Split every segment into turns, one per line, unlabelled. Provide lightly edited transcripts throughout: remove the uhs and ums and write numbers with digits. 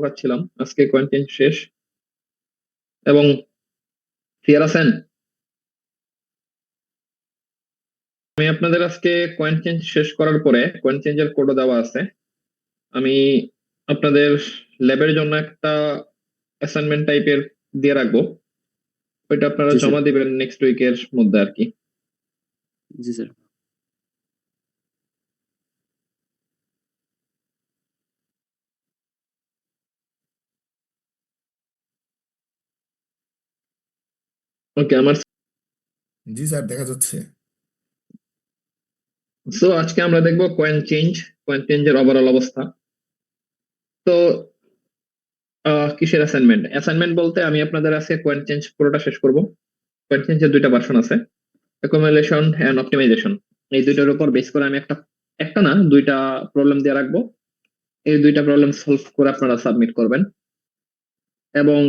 ঢুকাচ্ছিলাম। আজকে coin change শেষ এবং ক্লিয়ার আছেন? আমি আপনাদের আজকে কয়েন চেঞ্জ শেষ করার পরে কয়েন চেঞ্জের কোডও দেওয়া আছে। আমি আপনাদের ল্যাবের জন্য একটা অ্যাসাইনমেন্ট টাইপের দিয়ে রাখবো, ওইটা আপনারা
জি স্যার।
জমা দিবেন নেক্সট উইকের মধ্যে আর কি।
জি স্যার।
ওকে আমার
জি স্যার, দেখা যাচ্ছে।
সো আজকে আমরা দেখবো কয়েন চেঞ্জের ওভারঅল অবস্থা। তো কিসের অ্যাসাইনমেন্ট? অ্যাসাইনমেন্ট বলতে আমি আপনাদের আজকে কয়েন চেঞ্জ পুরোটা শেষ করব। কয়েন চেঞ্জের দুইটা ভার্সন আছে, অ্যাকুমুলেশন এন্ড অপটিমাইজেশন। এই দুইটার উপর বেস করে আমি একটা একটা না দুইটা প্রবলেম দিয়ে রাখবো। এই দুইটা প্রবলেম সলভ করে আপনারা সাবমিট করবেন। এবং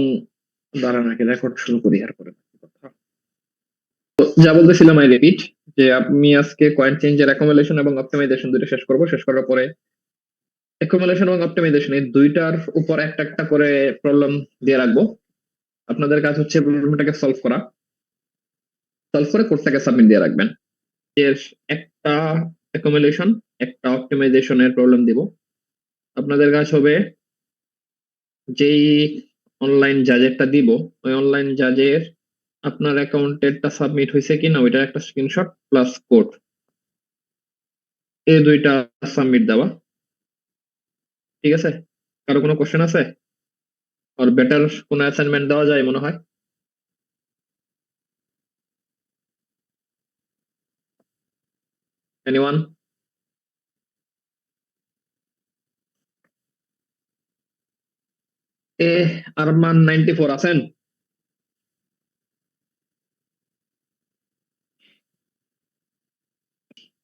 দাঁড়ান আগে রেকর্ড শুরু করি এরপরে কথা। তো যা বলতেছিলাম আই রিপিট, যে আমি আজকে কয়েন চেঞ্জের অ্যাকুমুলেশন এবং অপটিমাইজেশন দুইটা শেষ করব। শেষ করার পরে অ্যাকুমুলেশন এবং অপটিমাইজেশন এই দুইটার উপর একটা একটা করে প্রবলেম দিয়ে রাখবো। আপনাদের কাজ হচ্ছে প্রবলেমটাকে সলভ করা, সলভ করে কোডটাকে সাবমিট দিয়ে রাখবেন। এর একটা অ্যাকুমুলেশন একটা অপটিমাইজেশনের প্রবলেম দিব। আপনাদের কাজ হবে যেই অনলাইন জাজেরটা দিব ওই অনলাইন জাজের আপনার অ্যাকাউন্টেরটা সাবমিট হয়েছে কিনা ওইটার একটা স্ক্রিনশট প্লাস কোড, এই দুইটা সাবমিট দেওয়া। ঠিক আছে? কারো কোনো কোশ্চেন আছে? আর বেটার কোনো অ্যাসাইনমেন্ট দেওয়া যায় মনে হয়? এনিওয়ান? এ আরমান 94 আছেন?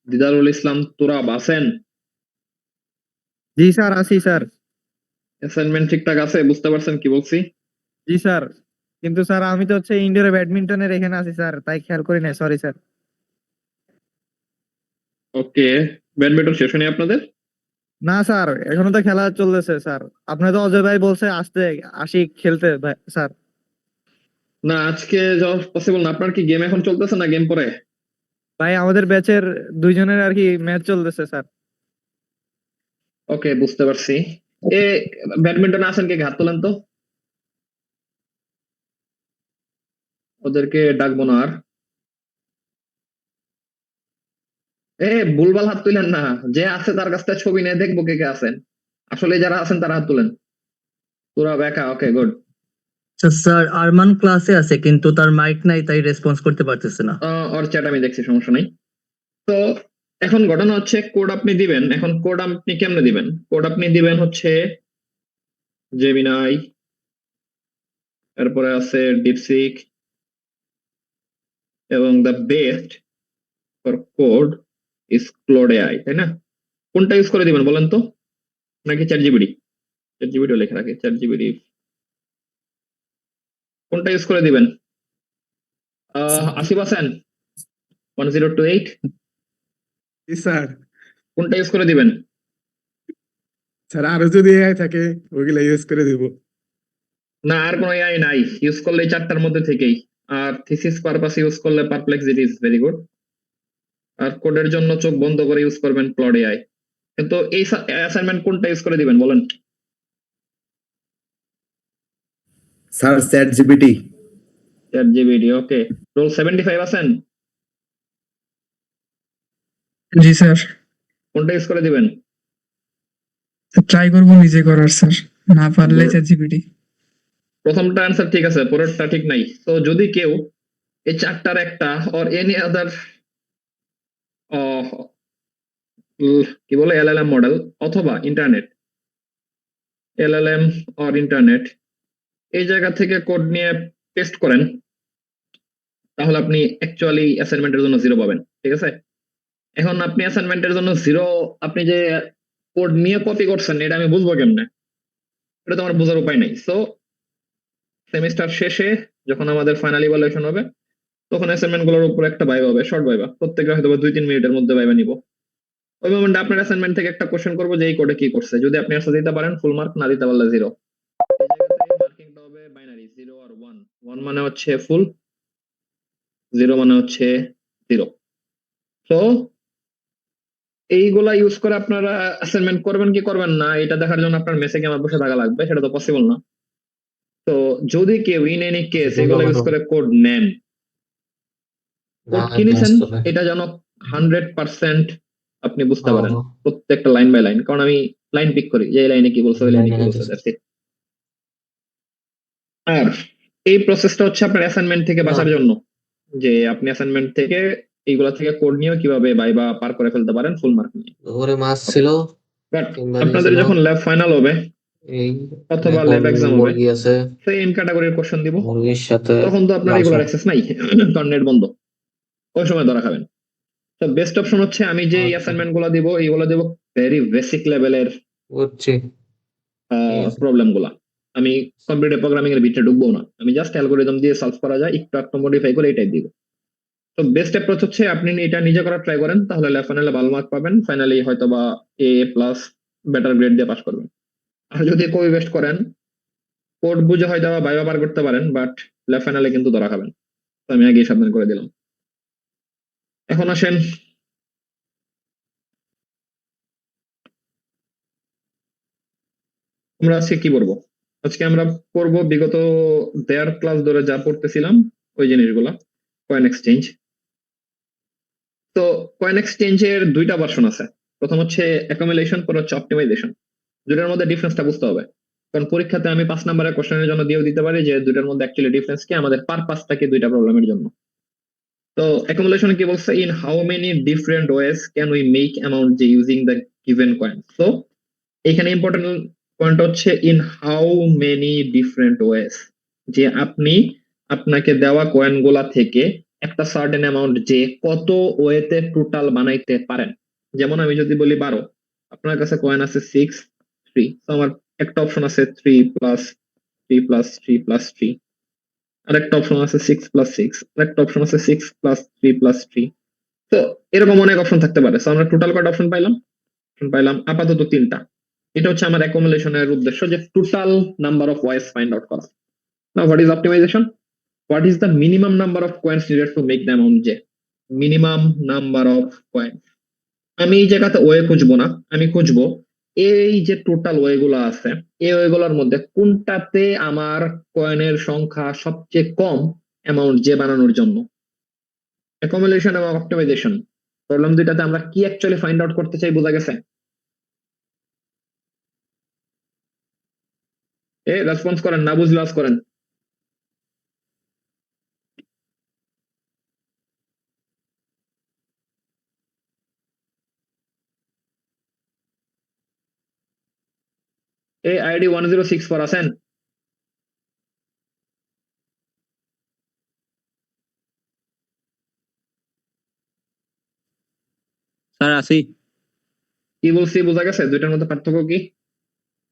দিদারুল ইসলাম তুরাব আছেন?
জি স্যার, আছি স্যার।
অ্যাসাইনমেন্ট ঠিকঠাক আছে? বুঝতে পারছেন কি বলছি?
জি স্যার, কিন্তু স্যার আমি তো হচ্ছে ইনডোরে ব্যাডমিন্টনের এখানে আছি স্যার, তাই খেয়াল করি না, সরি স্যার।
ওকে, ব্যাডমিন্টন শেষ হয়নি আপনাদের?
না স্যার, এখনো তো খেলা চলতেছে স্যার। আপনি তো অজয় ভাই বলছে আসতে, আসি খেলতে স্যার।
না, আজকে যাওয়া পসিবল না। আপনার কি গেম এখন চলতেছে না গেম পরে?
ভাই আমাদের ব্যাচের দুইজনের আর কি ম্যাচ চলতেছে স্যার।
ওকে, বুঝতে পারছি। এ ব্যাডমিন্টন আছেন কে? হাত তোলেন তো, ওদেরকে ডাকবো না আর। ভুলভাল হাত তুলেন না, যে আছে তার কাছ থেকে ছবি নিয়ে দেখবো কে কে আছেন। আসলে যারা আছেন তারা হাত তুলেন। পুরা বেকা, ওকে গুড।
স্যার আরমান ক্লাসে আছে কিন্তু তার মাইক নাই, তাই রেসপন্স করতে পারতেছে না।
ওর চ্যাট আমি দেখছি, সমস্যা নাই। তো এখন ঘটনা হচ্ছে কোড আপনি দিবেন। এখন কোড আপনি কেমনে দিবেন? কোড আপনি দিবেন হচ্ছে জেমিনাই, এরপরে আছে ডিপসিক, এবং the best for code is clot AI, তাই না? কোনটা ইউজ করে দিবেন বলেন তো? নাকি চ্যাট জিপিটি? চ্যাট জিপিটিও লেখা রাখে, চ্যাট জিপিটি কোনটা ইউজ করে দিবেন? 80%, 1028
জি স্যার।
কোনটা ইউজ করে দিবেন?
স্যার আরো যদি এআই থাকে ওইগুলা ইউজ করে দিব।
না, আর কোনো এআই নাই। ইউজ করলে এই চারটার মধ্যে থেকেই। আর থিসিস পারপাস ইউজ করলে পারপ্লেক্সিটি ইজ ভেরি গুড। আর কোডের জন্য চোখ বন্ধ করে ইউজ করবেন ক্লড এআই। কিন্তু এই অ্যাসাইনমেন্ট কোনটা ইউজ করে দিবেন বলেন?
Sir chat GPT.
Chat GPT, okay. Roll 75 আছেন?
জি স্যার,
কোনটা ইউজ করে দিবেন?
ট্রাই করবো নিজে করার স্যার, না পারলে চ্যাট জিপিটি।
প্রথমটা অ্যান্সার ঠিক আছে, পরেরটা ঠিক নাই। তো যদি কেউ এই চারটার একটা অর এনি আদার কি বলে এলএলএম মডেল অথবা ইন্টারনেট, এলএলএম অর ইন্টারনেট, এই জায়গা থেকে কোড নিয়ে টেস্ট করেন, তাহলে আপনি অ্যাকচুয়ালি অ্যাসাইনমেন্টের জন্য 0 পাবেন। ঠিক আছে? এখন আপনি অ্যাসাইনমেন্টের জন্য 0, আপনি যে কোড নিয়ে কপি করছেন এটা আমি বুঝবো কেমনে? এটা তো আমার বোঝার উপায় নাই। সো সেমিস্টার শেষে যখন আমাদের ফাইনাল ইভালুয়েশন হবে তখন অ্যাসাইনমেন্ট গুলোর উপর একটা ভাইবা হবে, শর্ট ভাইবা, প্রত্যেকে হয়তো 2-3 মিনিটের মধ্যে ভাইবা নিব। ওই মোমেন্টে আপনার অ্যাসাইনমেন্ট থেকে একটা কোশ্চেন করবো যে এই কোডে কি করছে। যদি আপনি আনসার দিতে পারেন ফুল মার্ক, না দিতে পারলে 0। বাইনারি 0 আর 1 1 মানে হচ্ছে ফুল 0 মানে হচ্ছে 0 তো এইগুলা ইউজ করে আপনারা অ্যাসাইনমেন্ট করবেন কি করবেন না এটা দেখার জন্য আপনার মেসে গিয়ে আমার বসে থাকা লাগবে, সেটা তো পসিবল না। তো যদি কেউ ইন এনি কেস এগুলো ইউজ করে কোড নেন, কোড কি নিছেন এটা যেন 100% আপনি বুঝতে পারেন প্রত্যেকটা লাইন বাই লাইন, কারণ আমি লাইন পিক করি যে এই লাইনে কি বলছে ওই লাইনে কি বলছে, that's it। আর এই প্রসেসটা হচ্ছে আপনার অ্যাসাইনমেন্ট থেকে বাঁচার জন্য, যে আপনি অ্যাসাইনমেন্ট থেকে এইগুলা থেকে কোড নিয়ে কিভাবে ভাইবা পার করে ফেলতে পারেন ফুল মার্ক নিয়ে।
ওরে মাছ ছিল
বাট
কিংবা
আপনাদের
ছিল,
যখন ল্যাব ফাইনাল হবে
এই
অথবা
এখন
ল্যাব এক্সাম হবে
মুরগি আছে,
সেম ক্যাটাগরির কোশ্চেন দিব,
মুরগির সাথে
তখন তো আপনার
লাল
রেগুলার
শাক।
অ্যাক্সেস নাই কারণ নেট বন্ধ, ওই সময় ধরা খাবেন। তো বেস্ট অপশন হচ্ছে আমি যে
আচ্ছা,
অ্যাসাইনমেন্ট গুলো দিব এইগুলো দিব ভেরি বেসিক লেভেলের
বুঝছি। ঠিক আছে।
প্রবলেম গুলা। আমি কম্পিউটার প্রোগ্রামিং এর ভিতরে ঢুকবো না, আমি জাস্ট অ্যালগোরিদম দিয়ে সলভ করা যায় একটু একটু মডিফাই করে এটাই দিব। তো বেস্ট অ্যাপ্রোচ হচ্ছে আপনি এটা নিজে করার ট্রাই করেন, তাহলে ফাইনালে ভালো মার্ক পাবেন, ফাইনালি হয়তো বা A+ বেটার গ্রেড দিয়ে পাস করবেন। আর যদি কপি পেস্ট করেন কোড বুঝে হয়তো বা ভাইবা পার করতে পারেন, বাট ল্যাব ফাইনালে কিন্তু ধরা খাবেন। তো আমি আগেই সাবধান করে দিলাম। এখন আসেন আমরা আজকে কি পড়বো। আজকে আমরা পড়বো বিগত দেড় ক্লাস ধরে যা পড়তেছিলাম ওই জিনিসগুলা, কয়েন এক্সচেঞ্জ। তো কয়েন এক্সচেঞ্জের দুইটা ভার্সন আছে, প্রথম হচ্ছে অ্যাকুমুলেশন, পর হচ্ছে অপটিমাইজেশন। দুটার মধ্যে ডিফারেন্সটা বুঝতে হবে, কারণ পরীক্ষাতে আমি 5 নম্বরের কোশ্চেনের জন্য দিয়েও দিতে পারি যে দুটার মধ্যে অ্যাকচুয়ালি ডিফারেন্স কি, আমাদের পারপাসটা কি দুইটা প্রবলেমের জন্য। তো অ্যাকুমুলেশন কি বলছে, in how many different ways can we make amount যে ইউজিং দ্য গিভেন কয়েন। তো এখানে ইম্পর্টেন্ট পয়েন্ট হচ্ছে in how many different ways, যে আপনি আপনাকে দেওয়া কয়েন গুলা থেকে একটা সার্টেন অ্যামাউন্ট যে কত ওয়েতে টোটাল বানাইতে পারেন। যেমন আমি যদি বলি 12, আপনার কাছে কয়েন আছে 6 3, তো আমার একটা অপশন আছে 3 প্লাস 3 প্লাস 3 প্লাস 3, আরেকটা অপশন আছে 6 প্লাস 6, আরেকটা অপশন আছে 6 প্লাস 3 প্লাস 3। তো এরকম অনেক অপশন থাকতে পারে। তো আমরা টোটাল কয়টা অপশন পাইলাম, পাইলাম আপাতত 3টা। এটা হচ্ছে আমার অ্যাকুমুলেশনের উদ্দেশ্য, যে total number of ways find out করা। Now what is optimization, what is the minimum number of coins needed to make the amount যে মিনিমাম নাম্বার অফ কয়েন। আমি এই জায়গাতে ওয়ে খুঁজবো না, আমি খুঁজবো এই যে টোটাল ওয়ে গুলো আছে এই ওয়ে গুলোর মধ্যে কোনটাতে আমার কয়েনের সংখ্যা সবচেয়ে কম অ্যামাউন্ট যে বানানোর জন্য। অ্যাকুমুলেশন এবং অপটিমাইজেশন প্রবলেম দুইটাতে আমরা কি অ্যাকচুয়ালি ফাইন্ড আউট করতে চাই, বোঝা গেছে? রেসপন্স করেন, না বুঝলে আজ করেন। ID 1064 আছেন?
স্যার আছি।
কি বলছি বোঝা গেছে দুইটার মধ্যে পার্থক্য কি?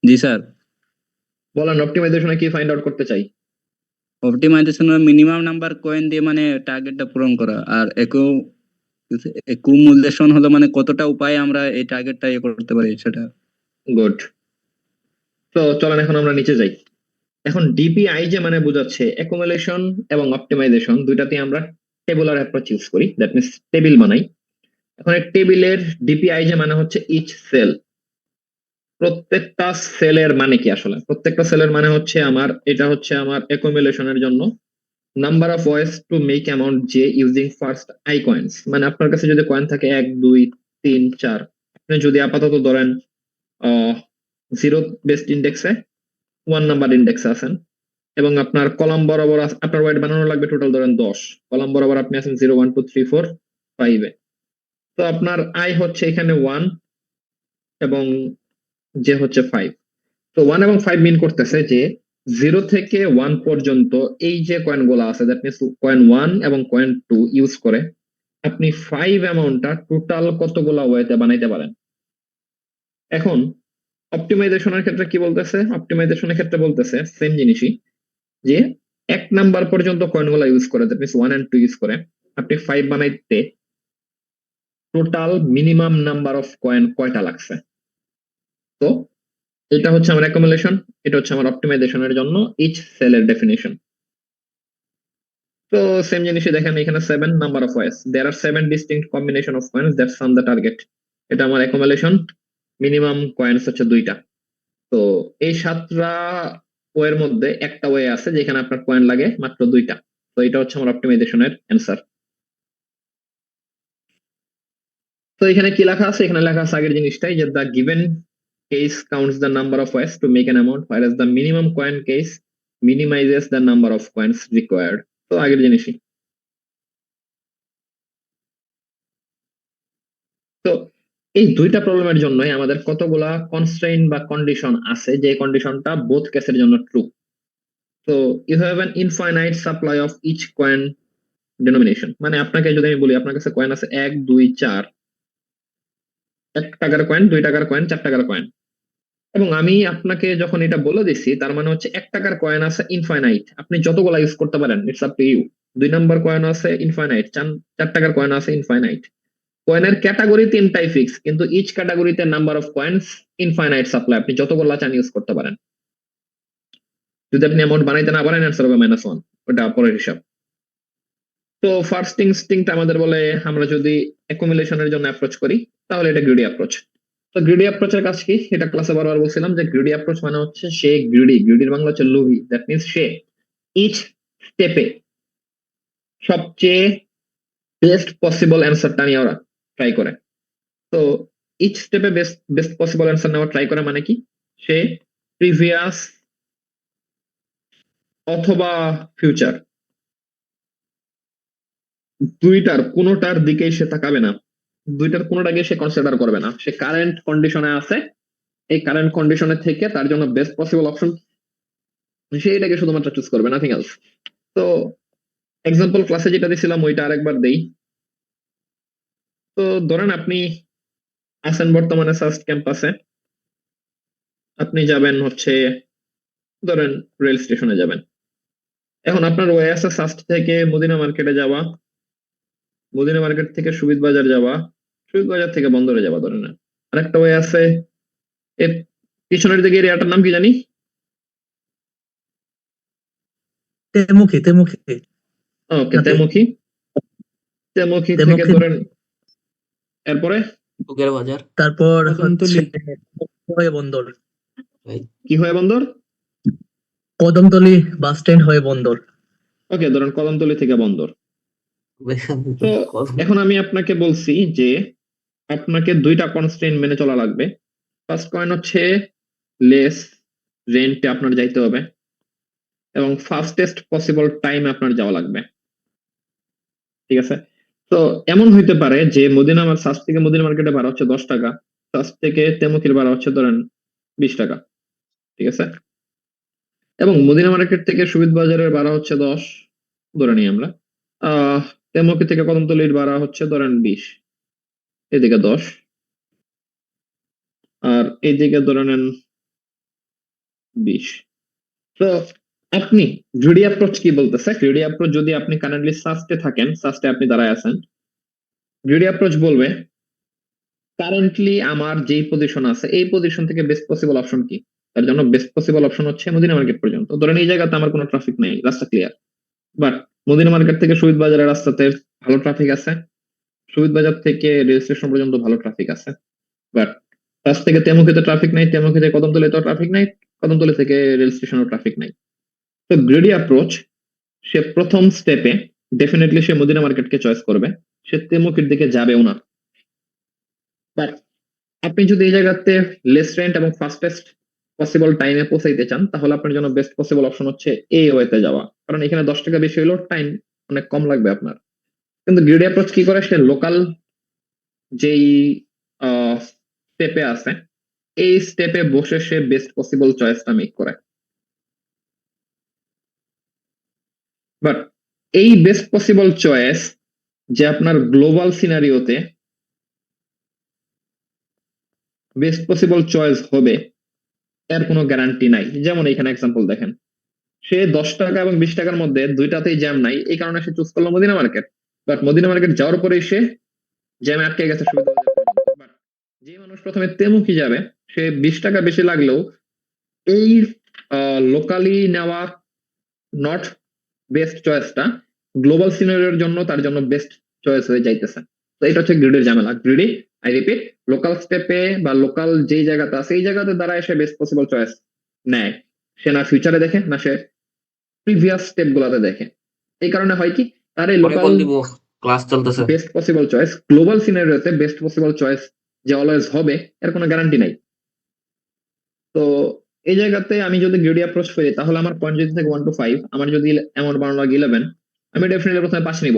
জি স্যার।
বলেন অপটিমাইজেশনে কি ফাইন্ড আউট করতে চাই?
অপটিমাইজেশনের মিনিমাম নাম্বার কয়েন দিয়ে মানে টার্গেটটা পূরণ করা, আর একুমুলেশন হলো মানে কতটা উপায়ে আমরা এই টার্গেটটা করতে পারি সেটা।
গুড। তো চলেন এখন আমরা নিচে যাই। এখন ডিপিআই যে মানে বোঝাচ্ছে অ্যাকুমুলেশন এবং অপটিমাইজেশন দুইটাতে আমরা টেবুলার অ্যাপ্রোচ ইউজ করি, দ্যাট মিন্স টেবিল বানাই। এখন এই টেবিলের ডিপিআই যে মানে হচ্ছে ইচ সেল, প্রত্যেকটা সেলের মানে কি আসলে, প্রত্যেকটা সেলের মানে হচ্ছে আমার এটা হচ্ছে আমার অ্যাকুমুলেশনের জন্য number of ways to make amount যে ইউজিং ফার্স্ট আই কয়েন্স। মানে আপনার কাছে যদি কয়েন থাকে 1 2 3 4, আপনি যদি আপাতত ধরেন 0 বেস্ট ইন্ডেক্সে 1 নাম্বার ইন্ডেক্সে আছেন এবং আপনার কলাম বরাবর আপনার ওয়েট বানানো লাগবে টোটাল ধরেন 10, কলাম বরাবর আপনি আছেন 0 1 2 3 4 5 এ। তো আপনার আই হচ্ছে এখানে 1 এবং যে হচ্ছে 5। তো 1 এবং 5 মিন করতেছে যে 0 থেকে 1 পর্যন্ত এই যে কয়েন গুলা আছে, দ্যাট মিনস কয়েন 1 এবং কয়েন 2 ইউজ করে আপনি 5 অ্যামাউন্টটা টোটাল কতগুলা ওয়েতে বানাইতে পারেন। এখন অপটিমাইজেশনের ক্ষেত্রে কি বলতেছে, অপটিমাইজেশনের ক্ষেত্রে বলতেছে সেম জিনিসই, যে 1 নাম্বার পর্যন্ত কয়েনগুলা ইউজ করে, দ্যাট মিনস 1 and 2 ইউজ করে আপনি 5 বানাইতে total minimum number of coin কয়টা লাগছে। তো এটা হচ্ছে আমার অ্যাকুমুলেশন, এটা হচ্ছে আমার অপটিমাইজেশনের জন্য ইচ সেলের ডেফিনিশন। তো সেম জিনিসই দেখেন এখানে 7 number of ways, there are 7 distinct combination of coins that sum the target. এটা আমার অ্যাকুমুলেশন, মিনিমাম কয়েন্স হচ্ছে 2টা। তো এই 7টা ওয়ের মধ্যে একটা ওয়ে আছে যেখানে আপনার কয়েন লাগে মাত্র 2টা। তো এটা হচ্ছে আমার অপটিমাইজেশনের অ্যান্সার। তো এখানে কি লেখা আছে? এখানে লেখা আছে আগের জিনিসটাই, যে the given case counts the number of ways to make an amount whereas the minimum coin case minimizes the number of coins required। তো আগের জিনিসই। তো এই দুইটা প্রবলেমের জন্যই আমাদের কতগুলা কনস্ট্রেইন বা কন্ডিশন আছে, যে কন্ডিশনটা বোথ কেসের জন্য ট্রু। তো you have an infinite supply of each coin denomination, মানে আপনাকে যদি আমি বলি আপনার কাছে কয়েন আছে 1 2 4, 1 টাকার কয়েন, 2 টাকার কয়েন, 4 টাকার কয়েন, এবং আমি আপনাকে যখন এটা বলে দিচ্ছি তার মানে হচ্ছে 1 টাকার কয়েন আছে ইনফাইনাইট, আপনি যতগুলা ইউজ করতে পারেন, it's up to you. 2 number coin আছে ইনফাইনাইট, 4 টাকার কয়েন আছে ইনফাইনাইট। কয়েনের ক্যাটাগরি 3টাই ফিক্স, কিন্তু ইচ ক্যাটাগরিতে number of coins infinite supply, আপনি যতগুলা চান ইউজ করতে পারেন। যদি আপনি অ্যামাউন্ট বানাইতে না পারেন অ্যান্সার হবে -1, ওটা পরের হিসাব। তো ফার্স্ট ইনস্টিংক্ট আমাদের বলে আমরা যদি অ্যাকুমুলেশনের জন্য অ্যাপ্রোচ করি তাহলে এটা গ্রিডি অ্যাপ্রোচ। তো গ্রিডি অ্যাপ্রোচের কাজ কি? এটা ক্লাসে বারবার বলছিলাম যে গ্রিডি অ্যাপ্রোচ মানে হচ্ছে সে গ্রিডি, গ্রিডির বাংলা হচ্ছে লোভী। দ্যাট মিন্স সে ইচ স্টেপে সবচেয়ে বেস্ট পসিবল অ্যান্সারটা নিয়ে ওরা ট্রাই করে। তো ইচ স্টেপে বেস্ট পসিবল অ্যান্সার নেওয়া ট্রাই করে মানে কি? সে প্রিভিয়াস অথবা ফিউচার দুইটার কোনোটার দিকেই সে তাকাবে না, দুইটার কোনোটাকে সে কনসিডার করবে না। সে কারেন্ট কন্ডিশনে আছে, এই কারেন্ট কন্ডিশনে থেকে তার জন্য বেস্ট পসিবল অপশন সে এটাকে শুধুমাত্র চুজ করবে, নাথিং এলস। তো এক্সাম্পল ক্লাসে যেটা দিছিলাম ওইটা আরেকবার দেই। তো ধরেন আপনি আছেন বর্তমানে সাস্ট ক্যাম্পাসে, আপনি যাবেন হচ্ছে ধরেন রেল স্টেশনে যাবেন। এখন আপনার ওয়ে আছে সাস্ট থেকে মদিনা মার্কেটে যাওয়া, মদিনা মার্কেট থেকে সুবিধ বাজার যাওয়া, সুবিধ বাজার থেকে বন্দরে যাওয়া ধরেন। আরেকটা ওয়ে আছে এর পিছনের দিকে এরিয়াটার নাম কি জানি,
তেমুখী তেমুখী
ওকে তেমুখী, তেমুখী থেকে
তেমুখী।
ধরেন এরপরে
বুকের বাজার।
তারপর
কদমতলী।
হচ্ছে হয়ে বন্দর,
কি হয় বন্দর?
কদমতলী বাস স্ট্যান্ড হয়ে বন্দর।
ওকে ধরেন কদমতলী থেকে বন্দর। তো এখন আমি আপনাকে বলছি যে আপনাকে 2টা কনস্ট্রেইন মেনে চলা লাগবে। ফার্স্ট কয়েন হচ্ছে লেস রেন্টে আপনার যাইতে হবে এবং ফাস্টেস্ট পসিবল টাইমে আপনার যাওয়া লাগবে, ঠিক আছে? তো এমন হইতে পারে যে মদিনা সাস থেকে মদিনা মার্কেটে ভাড়া হচ্ছে 10 টাকা, সাস থেকে তেমুখির ভাড়া হচ্ছে ধরেন 20 টাকা, ঠিক আছে? এবং মদিনা মার্কেট থেকে সুবিধ বাজারের ভাড়া হচ্ছে 10 ধরে নিই আমরা, তেমুখী থেকে কদমতলির ভাড়া হচ্ছে ধরেন 20, এদিকে 10 আর এইদিকে ধরে নেন 20। তো আপনি গ্রিডি অ্যাপ্রোচ কি বলতেছে? গ্রিডি অ্যাপ্রোচ যদি আপনি কারেন্টলি সাস্টে থাকেন, সাস্টে আপনি দাঁড়ায় আছেন, গ্রিডি অ্যাপ্রোচ বলবে কারেন্টলি আমার যেই পজিশন আছে এই পজিশন থেকে বেস্ট পসিবল অপশন কি? তার জন্য বেস্ট পসিবল অপশন হচ্ছে মদিনা মার্কেট পর্যন্ত। ধরেন এই জায়গাতে আমার কোনো ট্রাফিক নাই, রাস্তা ক্লিয়ার, বাট মদিনা মার্কেট থেকে শহীদ বাজারের রাস্তাতে ভালো ট্রাফিক আছে, শহীদ বাজার থেকে রেল স্টেশন পর্যন্ত ভালো ট্রাফিক আছে, বাট রাস্তা থেকে তেমুখিতে ট্রাফিক নাই, তেমুখী থেকে কদমতলিতেও ট্রাফিক নাই, কদমতলি থেকে রেল স্টেশনেও ট্রাফিক নাই। তো গ্রিডি অ্যাপ্রোচ সে প্রথম স্টেপে ডেফিনেটলি সে মদিনা মার্কেটকে চয়েস করবে, সে তেমুখির দিকে যাবেও না। বাট আপনি যদি এই জায়গাতে লেস রেন্ট এবং ফাস্টেস্ট পসিবল টাইমে পৌঁছাইতে চান তাহলে আপনার জন্য বেস্ট পসিবল অপশন হচ্ছে এই ওয়েতে যাওয়া, কারণ এখানে 10 টাকা বেশি হলেও টাইম অনেক কম লাগবে আপনার। কিন্তু গ্রিডি অ্যাপ্রোচ কি করে? সে লোকাল যেই স্টেপে আছে এই স্টেপে বসে সে বেস্ট পসিবল চয়েসটা মেক করে। বাট এই বেস্ট পসিবল চয়েস যে আপনার গ্লোবাল সিনারিওতে বেস্ট পসিবল চয়েস হবে এর কোনো গ্যারান্টি নাই। যেমন এখানে এক্সাম্পল দেখেন, সে 10 টাকা এবং 20 টাকার মধ্যে দুইটাতেই জ্যাম নাই, এই কারণে সে চুজ করলো Madina market. But Madina market যাওয়ার পরেই সে জ্যামে আটকে গেছে সুবিধা। বাট যে মানুষ প্রথমে তেমুকি যাবে সে 20 টাকা বেশি লাগলেও এই লোকালি নেওয়া নট বেস্ট চয়েসটা গ্লোবাল সিনারিওর জন্য তার জন্য বেস্ট চয়েস হয়ে যাইতেছে। তো এটা হচ্ছে গ্রিডের ঝামেলা। গ্রিডি, আই রিপিট, লোকাল স্টেপে বা লোকাল যেই জায়গাতে আছে এই জায়গাতে দাঁড়ায় সে বেস্ট পসিবল চয়েস নেয়। সে না ফিউচারে দেখে না সে প্রিভিয়াস স্টেপ গুলাতে দেখে। এই কারণে হয় কি তার এই
পরে
লোকাল
কল দিব, ক্লাস চলতেছে।
বেস্ট পসিবল চয়েস গ্লোবাল সিনারিওতে বেস্ট পসিবল চয়েস যে অলওয়েজ হবে এর কোনো গ্যারান্টি নাই। তো এই জায়গাতে আমি যদি গ্রিডি অ্যাপ্রোচ করি তাহলে আমার পয়েন্ট যদি থাকে 1 to 5, আমার যদি অ্যামাউন্ট বানানো লাগে 11, আমি ডেফিনেটলি প্রথমে 5 নিব।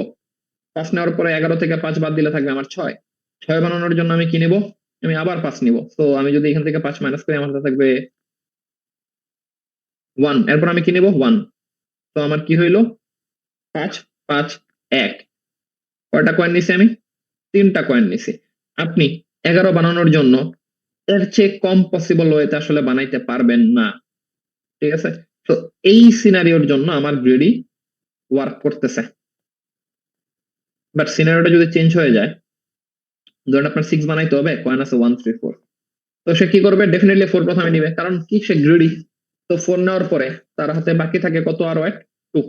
5 নেওয়ার পরে 11 থেকে 5 বাদ দিলে থাকবে আমার 6। 6 বানানোর জন্য আমি কি নিব? আমি আবার 5 নিব। তো আমি যদি এখান থেকে 5 মাইনাস করি আমার হাতে থাকবে 1। এরপর আমি কি নিব? 1। তো আমার কি হইলো? 5 5 1। কয়টা কয়েন নিছি আমি? 3টা কয়েন নিছি। আপনি 11 বানানোর জন্য এর চেয়ে কম পসিবল ওয়েতে আসলে বানাইতে পারবেন না। ঠিক আছে? তো এই সিনারিওর জন্য আমার গ্রিডি ওয়ার্ক করতেছে। বাট সিনারিওটা যদি চেঞ্জ হয়ে যায়, ধরুন আপনার 6 বানাইতে হবে, কয়েন আছে 1 3 4, তো সে কি করবে? ডেফিনেটলি 4 প্রথমে নিবে, কারণ কি সে গ্রিডি। তো 4 নেওয়ার পরে তার হাতে বাকি থাকে কত আর ওয়েট? 2।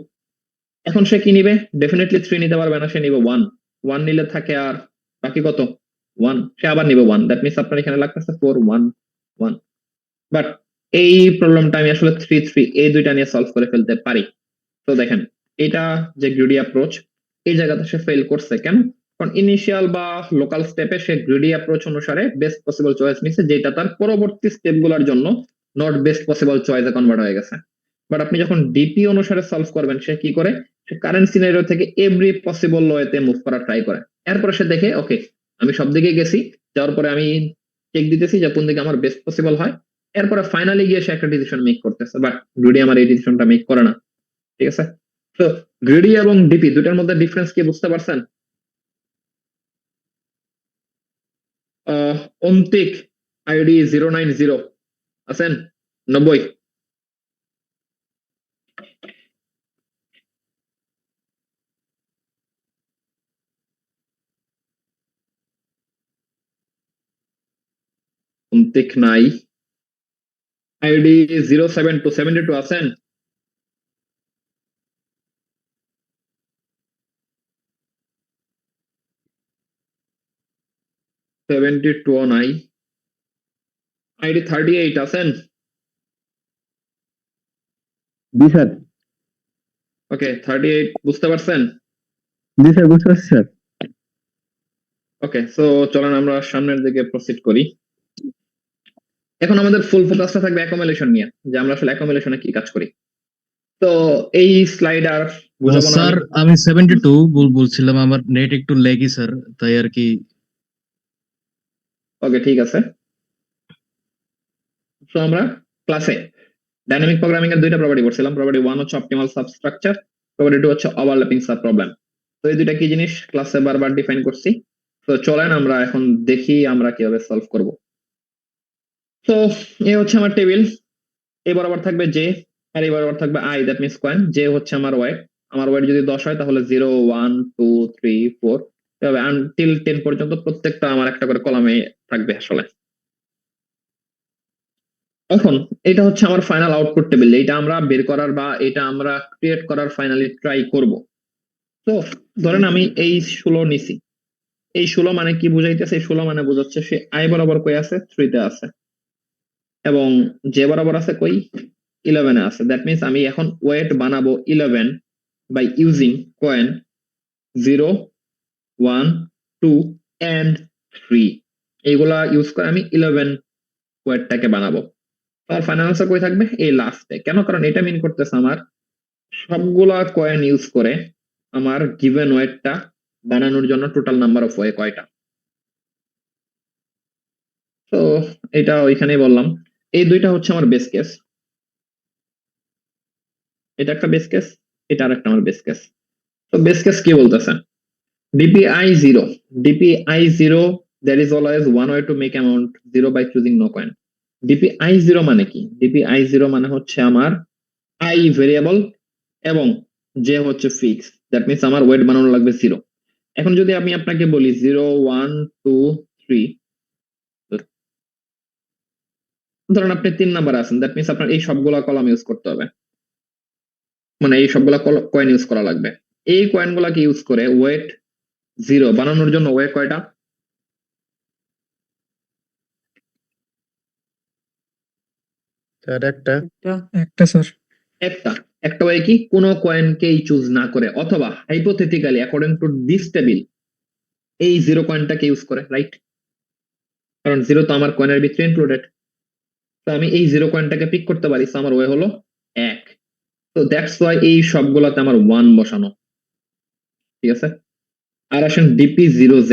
এখন সে কি নিবে? ডেফিনেটলি 3 নিতে পারবে না, সে নিবে 1। 1 নিলে থাকে আর বাকি কত? 1। সে আবার নিবে 1। দ্যাট মিন্স আপনার এখানে লাগতেছে 4 1 1। বাট এই প্রবলেমটা আমি আসলে 3 3 এই দুইটা নিয়ে সলভ করে ফেলতে পারি। তো দেখেন এটা যে গ্রিডি অ্যাপ্রোচ এই জায়গাতে সে ফেল করছে কেন? কারণ ইনিশিয়াল বা লোকাল স্টেপে সে গ্রিডি অ্যাপ্রোচ অনুসারে বেস্ট পসিবল চয়েস নিছে, যেটা তার পরবর্তী স্টেপগুলোর জন্য নট বেস্ট পসিবল চয়েসে কনভার্ট হয়ে গেছে। বাট আপনি যখন ডিপি অনুসারে সলভ করবেন সে কি করে? সে কারেন্ট সিনারিও থেকে এভরি পসিবল ওয়েতে মুভ করার ট্রাই করে। এরপরে সে দেখে ওকে আমি সব দিকে গেছি, যাওয়ার পরে আমি চেক দিতেছি যে কোন দিকে আমার বেস্ট পসিবল হয়। এরপরে ফাইনালি গিয়ে সে একটা ডিসিশন মেক করতেছে। বাট গ্রিডি আমার এই ডিসিশনটা মেক করে না। ঠিক আছে? তো গ্রিডি এবং ডিপি দুটার মধ্যে ডিফারেন্স কি বুঝতে পারছেন? অন্তিক আইডি 090 আছেন? 90। অন্তিক নাই। আইডি 07272 আছেন? সেভেন্টি টু নাই। আইডি 38 আছেন?
জি স্যার।
ওকে 38 বুঝতে পারছেন?
জি স্যার, বুঝতে পারছি স্যার।
ওকে, সো চলেন আমরা সামনের দিকে প্রসিড করি। এখন আমাদের ফুল ফোকাসটা থাকবে অ্যাকোমোলেশন নিয়ে, যে আমরা আসলে অ্যাকোমোলেশনে কি কাজ করি। তো এই স্লাইড আর বুঝাবো না
স্যার
আমি।
আমি 72 বলছিলাম, আমার নেট একটু লেগি স্যার, তাই আর কি।
ওকে ঠিক আছে। তো আমরা ক্লাসে ডাইনামিক প্রোগ্রামিং এর দুইটা প্রপার্টি পড়ছিলাম। প্রপার্টি 1 হচ্ছে অপটিমাল সাবস্ট্রাকচার, প্রপার্টি 2 হচ্ছে ওভারল্যাপিং সাব প্রবলেম। তো এই দুইটা কি জিনিস ক্লাসে বারবার ডিফাইন করছি। তো চলেন আমরা এখন দেখি আমরা কিভাবে সলভ করব। তো এই হচ্ছে আমার টেবিল। এই বরাবর থাকবে জে আর এই বরাবর থাকবে I, that means coin. J হচ্ছে আমার ওয়েট। আমার ওয়েট যদি 10 হয় তাহলে 0 1 2 3 4 এভাবে আনটিল 10 পর্যন্ত প্রত্যেকটা আমার একটা করে কলামে থাকবে আসলে। এখন এটা হচ্ছে আমার ফাইনাল আউটপুট টেবিল, এটা আমরা বের করার বা এটা আমরা ক্রিয়েট করার ফাইনালি ট্রাই করব। তো ধরেন আমি এই 16 নিছি। এই 16 মানে কি বুঝাইতেছে? এই 16 মানে বোঝাচ্ছে সে আই বরাবর কই আছে? 3 তে আছে, এবং যে বরাবর আছে কই? 11 এ আছে। দ্যাট মিন্স আমি এখন ওয়েট বানাবো 11 বাই ইউজিং কয়েন 0 1 2 and 3। এইগুলা ইউজ করে আমি 11 ওয়েটটাকে বানাবো। আমার ফাইনাল আনসার কই থাকবে? এই লাস্টে। কেন? কারণ এটা মিন করতেছে আমার সবগুলা কয়েন ইউজ করে আমার গিভেন ওয়েটটা বানানোর জন্য টোটাল নাম্বার অফ ওয়ে কয়টা। তো এটা ওইখানেই বললাম। এই দুইটা হচ্ছে আমার বেস কেস, এটা একটা বেস কেস, এটা আর একটা আমার বেস কেস। তো বেস কেস কি বলতেছে? DPI 0, DPI 0, there is always one way to make amount 0 by choosing no coin. DPI 0 মানে কি? DPI 0 মানে হচ্ছে আমার I ভেরিয়েবল এবং J হচ্ছে ফিক্স, দ্যাট মিন্স আমার ওয়েট বানানো লাগবে 0। এখন যদি আমি আপনাকে বলি 0 1 2 3, তো ধরেন আপনি 3 নাম্বারে আছেন, দ্যাট মিনস আপনার এই সবগুলা কলাম ইউজ করতে হবে, মানে এই সবগুলা কয়েন ইউজ করা লাগবে। এই কয়েন গুলাকে ইউজ করে ওয়েট 0 বানানোর জন্য ওয়ে কয়টা?
স্যার একটা।
একটা স্যার।
একটা একটা ওয়ে কি, কোনো কয়েনকেই চুজ না করে, অথবা hypothetically according to this table এই 0 কয়েনটাকে ইউজ করে, রাইট? কারণ 0 তো আমার কয়েনের ভিতরে ইনক্লুডেড, তো আমি এই 0 কয়েনটাকে পিক করতে পারি, তো আমার ওয়ে হলো 1। তো দ্যাটস ওয়াই এই সবগুলাতে আমার 1 বসানো, ঠিক আছে? আর আসেন DP 0J,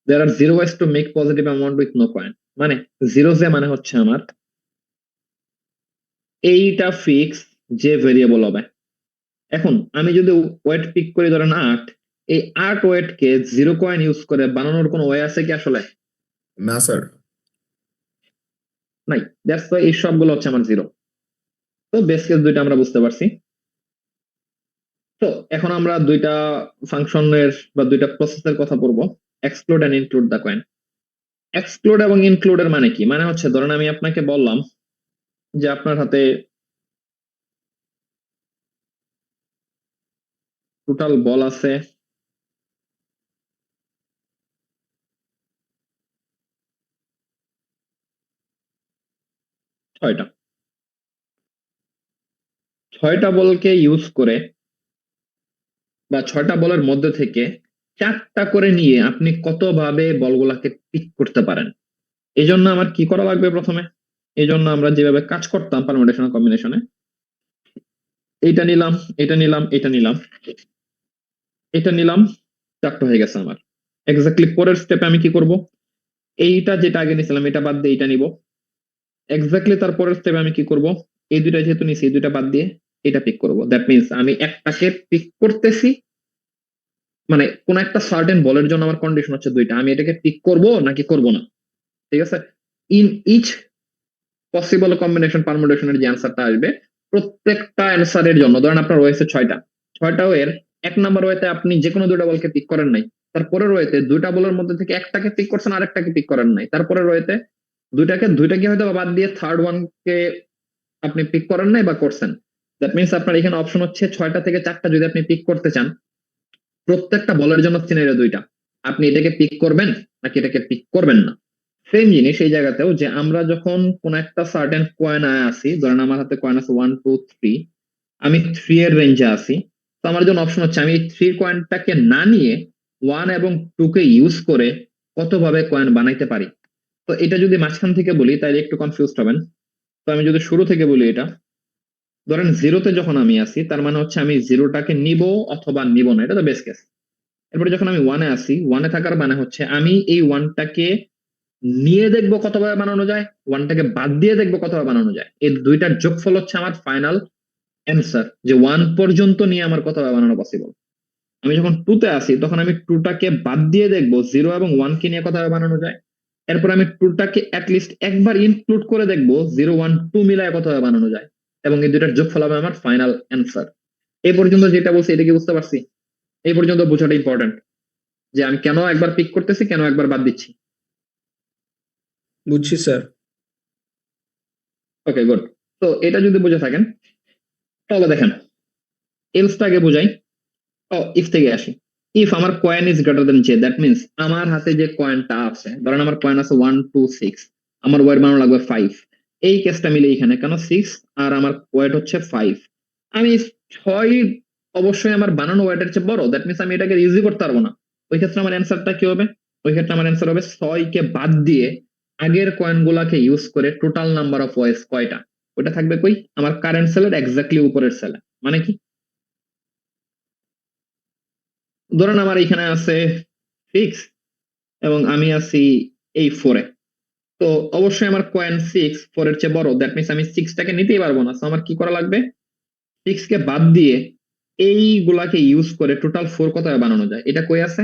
there are 0 ways to make positive amount with no coin, মানে 0J মানে হচ্ছে আমার এইটা ফিক্স যে ভেরিয়েবল হবে। এখন আমি যদি ওয়েট পিক করি ধরেন 8, এই 8 ওয়েট কে 0 কয়েন ইউজ করে বানানোর কোনো ওয়ে আছে কি আসলে?
না স্যার।
নাই, দ্যাটস ওয়াই এই সবগুলো হচ্ছে আমার 0। তো বেস কেস দুইটা আমরা বুঝতে পারছি। তো এখন আমরা দুইটা ফাংশনের বা দুইটা প্রসেসের কথা পড়বো, exclude and include the coin. Exclude এবং ইনক্লুড এর মানে কি? মানে হচ্ছে ধরেন আমি আপনাকে বললাম যে আপনার হাতে টোটাল বল আছে 6টা। 6টা বলকে ইউজ করে বা 6টা বলের মধ্যে থেকে 4টা করে নিয়ে আপনি কতভাবে বলগুলাকে পিক করতে পারেন। এই জন্য আমার কি করা লাগবে প্রথমে? এই জন্য আমরা যেভাবে কাজ করতাম পারমুটেশন কম্বিনেশনে, এইটা নিলাম, এটা নিলাম, এটা নিলাম, এটা নিলাম, 4টা হয়ে গেছে আমার। এক্স্যাক্টলি পরের স্টেপে আমি কি করব? এইটা যেটা আগে নিছিলাম এটা বাদ দিয়ে এটা নিব। এক্স্যাক্টলি তার পরের স্টেপে আমি কি করব? এই দুইটা যেহেতু নিছি এই দুইটা বাদ দিয়ে এটা পিক করব। দ্যাট মিনস আমি একটাকে পিক করতেছি, মানে কোন একটা সার্টেন বলের জন্য আমার কন্ডিশন হচ্ছে দুইটা, আমি এটাকে পিক করব নাকি করব না, ঠিক আছে? ইন ইচ পসিবল কম্বিনেশন পারমুটেশনের যে অ্যান্সারটা আসবে, প্রত্যেকটা অ্যান্সারের জন্য ধরেন আপনার ওয়েছে 6টা ওয়ের 1 নাম্বার ওয়েতে আপনি যে কোনো দুইটা বলকে পিক করেন নাই, তারপরের ওয়েতে দুইটা বলের মধ্যে থেকে একটাকে পিক করছেন আরেকটাকে পিক করেন নাই, তারপরের ওয়েতে দুইটাকে হয়তো বাদ দিয়ে থার্ড ওয়ান কে আপনি পিক করেন নাই বা করছেন। দ্যাট মিনস আপনার এখানে অপশন হচ্ছে 6টা থেকে 4টা যদি আপনি পিক করতে চান, প্রত্যেকটা বলের জন্য সিনারিও দুইটা, আপনি এটাকে পিক করবেন নাকি এটাকে পিক করবেন না। সেম জিনিস এই জায়গাতেও, যে আমরা যখন কোন একটা সার্টেন কয়েন আসি, ধরেন আমার হাতে কয়েন আছে 1 2 3, আমি 3 এর রেঞ্জে আসি, তো আমার জন্য অপশন হচ্ছে আমি 3 কয়েনটাকে না নিয়ে 1 এবং 2 কে ইউজ করে কতভাবে কয়েন বানাইতে পারি। তো এটা যদি মাঝখান থেকে বলি তাহলে একটু কনফিউজড হবেন। তো আমি যদি শুরু থেকে বলি, এটা ধরেন 0তে যখন আমি আসি, তার মানে হচ্ছে আমি 0টাকে নিব অথবা নিব না, এটা তো বেস কেস। এরপরে যখন আমি 1-এ আসি, 1-এ থাকার মানে হচ্ছে আমি এই 1টাকে নিয়ে দেখবো কতভাবে বানানো যায়, 1টাকে বাদ দিয়ে দেখবো কতভাবে বানানো যায়। এই দুইটার যোগফল হচ্ছে আমার ফাইনাল অ্যান্সার, যে 1 পর্যন্ত নিয়ে আমার কতভাবে বানানো পসিবল। আমি যখন 2-তে আসি তখন আমি 2টাকে বাদ দিয়ে দেখবো 0 এবং 1 কে নিয়ে কতভাবে বানানো যায়। এরপর আমি 2টাকে অ্যাটলিস্ট একবার ইনক্লুড করে দেখবো 0 1 2 মিলায় কতভাবে বানানো যায়, এবং এই দুইটার যোগফল হবে আমার ফাইনাল অ্যান্সার। এই পর্যন্ত যেটা বলছি এটা কি বুঝতে পারছি? এই পর্যন্ত বোঝাটা ইম্পর্টেন্ট, যে আমি কেন একবার পিক করতেছি, কেন একবার বাদ দিচ্ছি।
বুঝছি স্যার।
ওকে, গুড। তো এটা যদি বুঝে থাকেন তাহলে দেখেন এলসটা আগে বুঝাই। ইফ থেকে আসি। ইফ আমার coin is greater then J, that means আমার হাতে যে কয়েনটা আছে, ধরেন আমার কয়েন আছে 1 2 6, আমার ওয়েট বানানো লাগবে 5। এই কেসটা মিলে এখানে কেন 6 আর আমার ওয়েট হচ্ছে 5, আমি 6 অবশ্যই আমার বানানো ওয়েটের চেয়ে বড়, দ্যাট মিনস আমি এটাকে ইউজই করতে পারবো না। ওই ক্ষেত্রে আমার অ্যান্সারটা কি হবে? ওই ক্ষেত্রে আমার অ্যান্সার হবে 6 কে বাদ দিয়ে আগের কয়েন গুলাকে ইউজ করে টোটাল নাম্বার অফ ওয়েস কয়টা, ওটা থাকবে কই? আমার কারেন্ট সেলের এক্স্যাক্টলি উপরের সেলে। মানে কি? ধরেন আমার এখানে আছে 6 এবং আমি আছি এই 4-এ, তো অবশ্যই আমার কয়েন 6 4 এর চেয়ে বড়, দ্যাট মিনস আমি 6টাকে নিতেই পারবো না। তো আমার কি করা লাগবে? 6 কে বাদ দিয়ে এইগুলাকে ইউজ করে টোটাল 4 কত বানানো যায়, এটা কই আছে?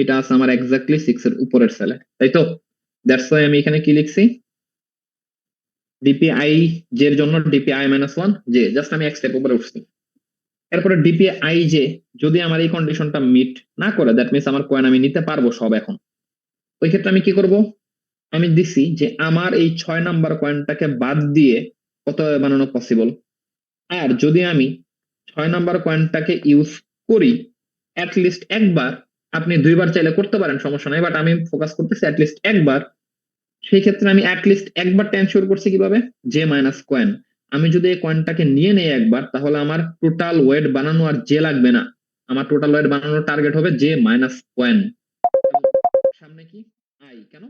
এটা আছে আমার এক্স্যাক্টলি 6 এর উপরের সেলে, তাই তো? দ্যাটস ওয়াই আমি এখানে কি লিখছি? ডিপিআই জে এর জন্য ডিপিআই -1 জে, জাস্ট আমি এক স্টেপ উপরে উঠছি। এরপরে ডিপিআই জে যদি আমার এই কন্ডিশনটা মিট না করে, দ্যাট মিনস আমার কয়েন আমি নিতে পারবো সব এখন, ওই ক্ষেত্রে আমি কি করব? আমি দিছি যে আমার এই 6 নাম্বার কয়েনটাকে বাদ দিয়ে কত বানানো পসিবল। আর যদি আমি 6 নাম্বার কয়েনটাকে ইউজ করি লিস্ট একবার, আপনি 2বার চাইলে করতে পারেন, সমস্যা নাই, বাট আমি ফোকাস করতেছি লিস্ট একবার। সেই ক্ষেত্রে আমি লিস্ট একবার এনশিওর করছি কিভাবে, জে মাইনাস কয়েন। আমি যদি এই কয়েনটাকে নিয়ে নেই একবার, তাহলে আমার টোটাল ওয়েট বানানো আর জে লাগবে না, আমার টোটাল ওয়েট বানানোর টার্গেট হবে জে মাইনাস কয়েন। সামনে কি আই, কেন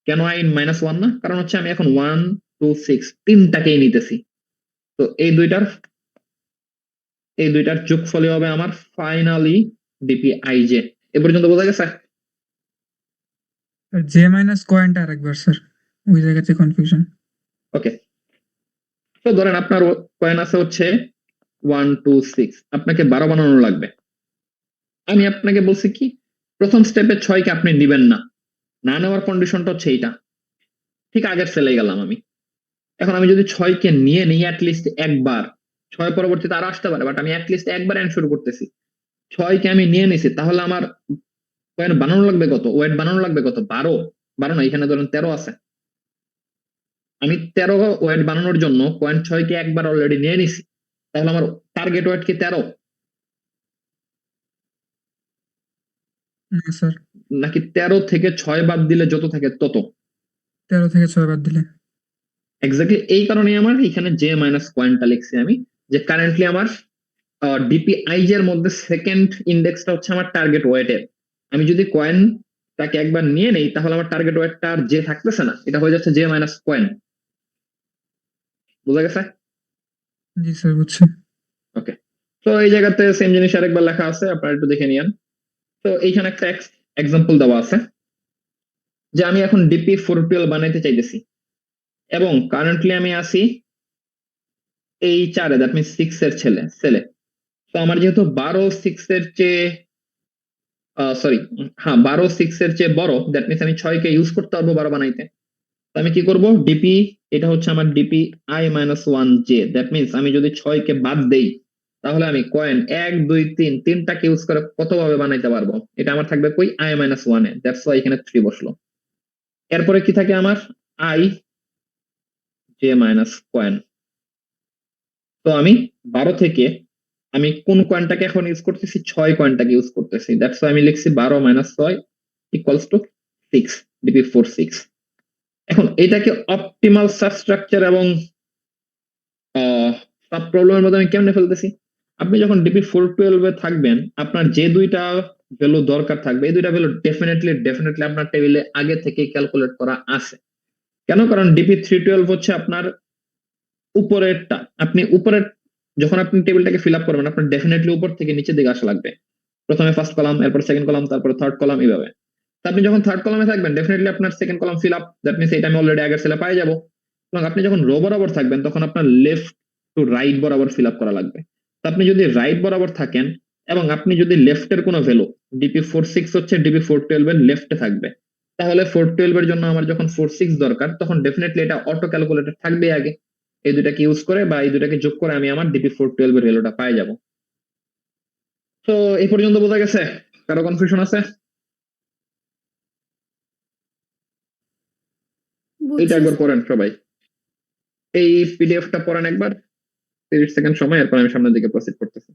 কেন আই -1 না, কারণ হচ্ছে আমি এখন 1 2 6 তিনটাকেই নিতেছি। তো এই দুইটার যোগফলই হবে আমার ফাইনালি ডিপি আই জে। এ পর্যন্ত বোঝা গেছে?
জে মাইনাস কয়েনটা আরেকবার স্যার, ওই জায়গাতে কনফিউশন।
ওকে, তো ধরেন আপনার কয়েন আছে হচ্ছে 1 2 6, আপনাকে 12 বানানো লাগবে। আমি আপনাকে বলছি কি, প্রথম স্টেপে 6 কে আপনি নিবেন না, না নেওয়ার কন্ডিশনটা হচ্ছে এইটা। ঠিক আগের সেলে গেলাম আমি। এখন আমি যদি 6 কে নিয়ে নিই লিস্ট একবার, 6 পরবর্তীতে আরো আসতে পারে, বাট আমি লিস্ট একবার এনশিওর করতেছি। 6 কে আমি নিয়ে নিছি, তাহলে আমার কয়েন বানানো লাগবে কত, ওয়েট বানানো লাগবে কত, 12 12 না, এখানে ধরেন 13 আছে। আমি 13 ওয়েট বানানোর জন্য কয়েন 6 কে একবার অলরেডি নিয়ে নিছি, তাহলে আমার টার্গেট ওয়েট কি 13
না স্যার,
নাকি 13 থেকে 6 বাদ দিলে যত থাকে তত?
13 থেকে 6 বাদ দিলে।
এক্স্যাক্টলি এই কারণে আমার এখানে জে মাইনাস কয়েনটা লিখছি আমি, যে কারেন্টলি আমার ডিপিআইজ এর মধ্যে সেকেন্ড ইন্ডেক্সটা হচ্ছে আমার টার্গেট ওয়েটের। আমি যদি কয়েনটাকে একবার নিয়ে নেই, তাহলে আমার টার্গেট ওয়েটটা আর জে থাকতেছে না, এটা হয়ে যাচ্ছে জে মাইনাস কয়েন। বুঝা গেছে?
জি স্যার, বুঝছি।
ওকে, তো এই জায়গাতে সেম জিনিস আরেকবার লেখা আছে, আপনারা একটু দেখে নিয়েন। তো এইখানে একটা এক্সাম্পল দেওয়া আছে যে আমি এখন ডিপি 412 বানাইতে চাইতেছি, এবং কারেন্টলি আমি আছি এই 4-এ, দ্যাট মিনস 6 এর সেলে। তো আমার যেহেতু 12 6 এর চেয়ে সরি, হ্যাঁ 12 6 এর চেয়ে বড়, দ্যাট মিনস আমি 6 কে ইউজ করতে পারবো 12 বানাইতে। তো আমি কি করব, ডিপি, এটা হচ্ছে আমার DP I -1 J, that means আমি যদি 6 কে বাদ দেই, তাহলে আমি কয়েন 1 2 3 তিনটাকে ইউজ করে কতভাবে বানাইতে পারবো, এটা আমার থাকবে কই আই -1 এ, দ্যাটস ওয়াই এখানে 3 বসলো। এরপরে কি থাকে আমার আই জে মাইনাস কয়েন। তো আমি 12 থেকে আমি কোন কয়েনটাকে এখন ইউজ করতেছি, 6 কয়েনটাকে ইউজ করতেছি, দ্যাটস ওয়াই আমি লিখছি 12 - 6 ইকুয়ালস টু 6, ডিপি 46। এখন এটাকে অপটিমাল সাবস্ট্রাকচার এবং সাব প্রবলেমের মধ্যে আমি কেমনে ফেলতেছি, আপনি যখন ডিপি 412 এ থাকবেন, আপনার যে দুইটা ভ্যালু দরকার থাকবে, এই দুইটা ভ্যালু ডেফিনেটলি আপনার টেবিলে আগে থেকে ক্যালকুলেট করা আছে। কেন, কারণ ডিপি 312 হচ্ছে আপনার উপরেরটা, আপনি উপরের, যখন আপনি টেবিলটাকে ফিল আপ করবেন, আপনার ডেফিনেটলি উপর থেকে নিচের দিকে আসা লাগবে। প্রথমে ফার্স্ট কলাম, এরপর সেকেন্ড কলাম, তারপর থার্ড কলাম, এইভাবে। তো আপনি যখন থার্ড কলামে থাকবেন, ডেফিনেটলি আপনার second column fill up, that means এটা আমি অলরেডি আগের সেলে পাই যাবো। এবং আপনি যখন রো বরাবর থাকবেন, তখন আপনার লেফট টু রাইট বরাবর ফিল আপ করা লাগবে। তো আপনি যদি রাইট বরাবর থাকেন, এবং আপনি যদি লেফটের কোনো ভ্যালু, ডিপি 46 হচ্ছে ডিপি 412 এর লেফটে থাকবে, তাহলে 412 এর জন্য আমার যখন 46 দরকার, তখন ডেফিনেটলি এটা অটো ক্যালকুলেটর থাকবে আগে। এই দুটাকে ইউজ করে বা এই দুটাকে যোগ করে আমি আমার ডিপি 412 এর ভ্যালুটা পাই যাব। তো এই পর্যন্ত বোঝা গেছে? কারো কনফিউশন আছে? এটা একবার পড়েন সবাই, এই পিডিএফটা পড়েন একবার, 30 সেকেন্ড সময়, এরপর আমি সামনের দিকে প্রসিড করতেছি।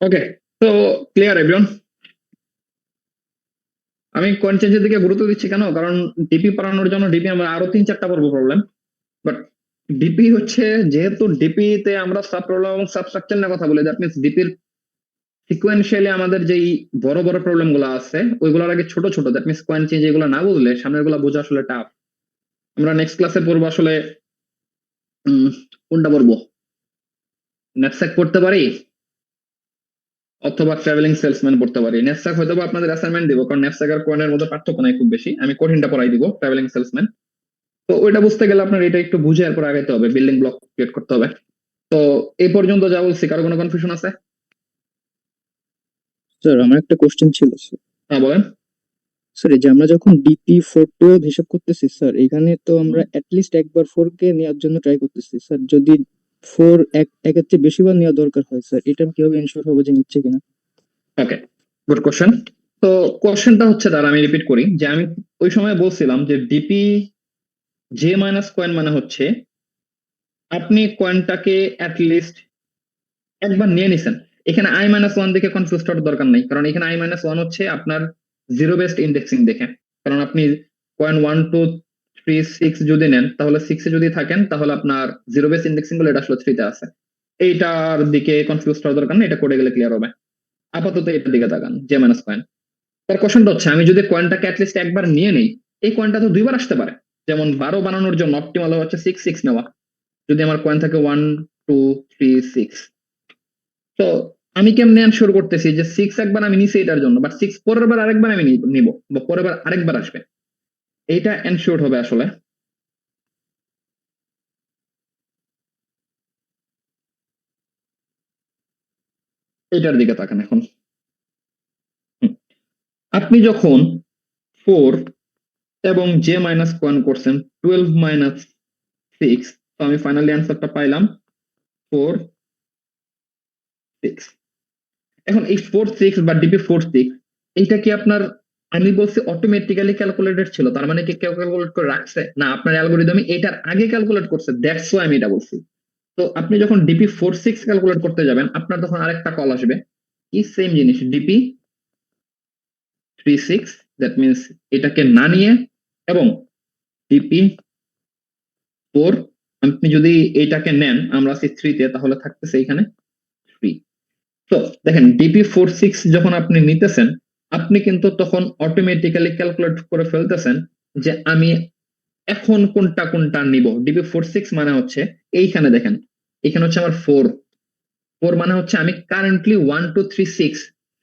ওকে, তো ক্লিয়ার এভরিওয়ান? আমি কয়েন চেঞ্জের দিকে গুরুত্ব দিচ্ছি কেন, কারণ ডিপি পড়ানোর জন্য ডিপি আমরা আরো 3-4টা পড়বো প্রবলেম, বাট ডিপি হচ্ছে, যেহেতু ডিপি তে আমরা সাব প্রবলেম এবং সাবস্ট্রাকচার নিয়ে কথা বলি, দ্যাট মিনস ডিপির সিকোয়েন্সিয়ালি আমাদের যেই বড় বড় প্রবলেম গুলো আছে ওইগুলোর আগে ছোট ছোট, দ্যাট মিনস কয়েন চেঞ্জ এগুলো না বুঝলে সামনের গুলো বোঝা আসলে টাফ। আমরা নেক্সট ক্লাসে পড়বো আসলে কোনটা পড়বো, নেটস্যাক পড়তে পারি অথবা ট্রাভেলিং সেলসম্যান পড়তে পারি। নেটস্যাক হয়তো বা আপনাদের অ্যাসাইনমেন্ট দিব, কারণ নেটস্যাক আর কয়েনের মধ্যে পার্থক্য নাই খুব বেশি, আমি কঠিনটা পড়াই দিব ট্রাভেলিং সেলসম্যান। তো ওইটা বুঝতে গেলে আপনার এটা একটু বুঝে এরপর আগাইতে হবে, বিল্ডিং ব্লক ক্রিয়েট করতে হবে। তো এই পর্যন্ত যা বলছি, কারো কোনো কনফিউশন আছে?
স্যার আমার একটা কোশ্চেন ছিল স্যার।
হ্যাঁ বলেন।
স্যার এই যে আমরা যখন ডিপি 4 হিসাব করতেছি স্যার, এখানে তো আমরা অ্যাটলিস্ট একবার 4 কে নেওয়ার জন্য ট্রাই করতেছি স্যার। যদি 4 একের চেয়ে বেশিবার নেওয়া দরকার হয় স্যার, এটা আমি কিভাবে এনশিওর হবো যে নিচ্ছে কিনা?
ওকে, গুড কোশ্চেন। তো কোশ্চেনটা হচ্ছে, তার আমি রিপিট করি, যে আমি ওই সময় বলছিলাম যে ডিপি জে মাইনাস কয়েন মানে হচ্ছে আপনি কয়েনটাকে অ্যাটলিস্ট একবার নিয়ে নিছেন। এখানে আই মাইনাস ওয়ান দেখে কনফিউজ হওয়ার দরকার নেই, কারণ এখানে আই মাইনাস ওয়ান হচ্ছে আপনার জিরো বেসড ইন্ডেক্সিং দেখে। কারণ আপনি কয়েন 1 2 3 6 যদি নেন, তাহলে 6 এ যদি থাকেন তাহলে আপনার জিরো বেস ইন্ডেক্সিং গুলো এটা আসলে 3 তে আছে। এইটার দিকে কনফিউজ হওয়ার দরকার নেই, এটা করে গেলে ক্লিয়ার হবে। আপাতত এটার দিকে তাকান, জে মাইনাস কয়েন। তার কোশ্চেনটা হচ্ছে, আমি যদি কয়েনটাকে অ্যাটলিস্ট একবার নিয়ে নেই, এই কয়েনটা তো দুইবার আসতে পারে। যেমন 12 বানানোর জন্য অপটিমাল হচ্ছে 6 নেওয়া, যদি আমার কয়েন থাকে 1 2 3 6। তো আমি কেমনে এনশিওর করতেছি যে 6 একবার আমি নিছি এটার জন্য, বাট 6 পরের বার আরেকবার আমি নিব, বা পরের বার আরেকবার আসবে, এইটা এনশিওর হবে আসলে। এটার দিকে তাকান এখন। আপনি যখন 4 এবং জে মাইনাস কয়েন করছেন 12 মাইনাস 6, তো আমি ফাইনালি অ্যান্সারটা পাইলাম 4 6। এখন এই 4 6 বা ডিপি 4 6 এইটা কি আপনার, আমি বলছি অটোমেটিক্যালি ক্যালকুলেটেড ছিল, তার মানে কি কেউ ক্যালকুলেট করে রাখছে না, আপনার অ্যালগোরিদমে এটার আগে ক্যালকুলেট করছে, দ্যাটস ওয়াই আমি এটা বলছি। তো আপনি যখন ডিপি 4 6 ক্যালকুলেট করতে যাবেন, আপনার তখন আরেকটা কল আসবে, কি সেম জিনিস ডিপি 3 6, দ্যাট মিনস এটাকে না নিয়ে, এবং ডিপি 4, আপনি যদি এটাকে নেন, আমরা আছি 3 তে, তাহলে থাকতেছে এখানে 3। তো দেখেন ডিপি 4 6 যখন আপনি নিতেছেন, আপনি কিন্তু তখন অটোমেটিক্যালি ক্যালকুলেট করে ফেলতেছেন যে আমি এখন কোনটা কোনটা নিব। ডিপি 4 6 মানে হচ্ছে এইখানে দেখেন, এখানে হচ্ছে আমার 4 মানে হচ্ছে আমি কারেন্টলি 1 2 3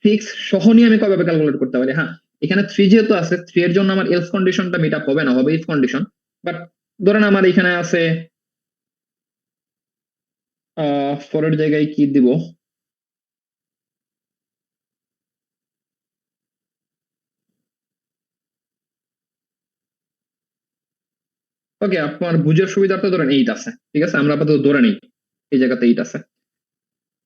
6 সহ নিয়ে আমি কবে ক্যালকুলেট করতে পারি। হ্যাঁ, এখানে 3 যেহেতু আছে, 3 এর জন্য আমার এলস কন্ডিশনটা মিট আপ হবে না, হবে ইফ কন্ডিশন। বাট ধরেন আমার এখানে আছে 4 এর জায়গায় কি দিব, ওকে আপনার বুঝের সুবিধার্থে ধরেন 8 আছে, ঠিক আছে, আমরা আপাতত ধরে নেই এই জায়গাতে 8 আছে।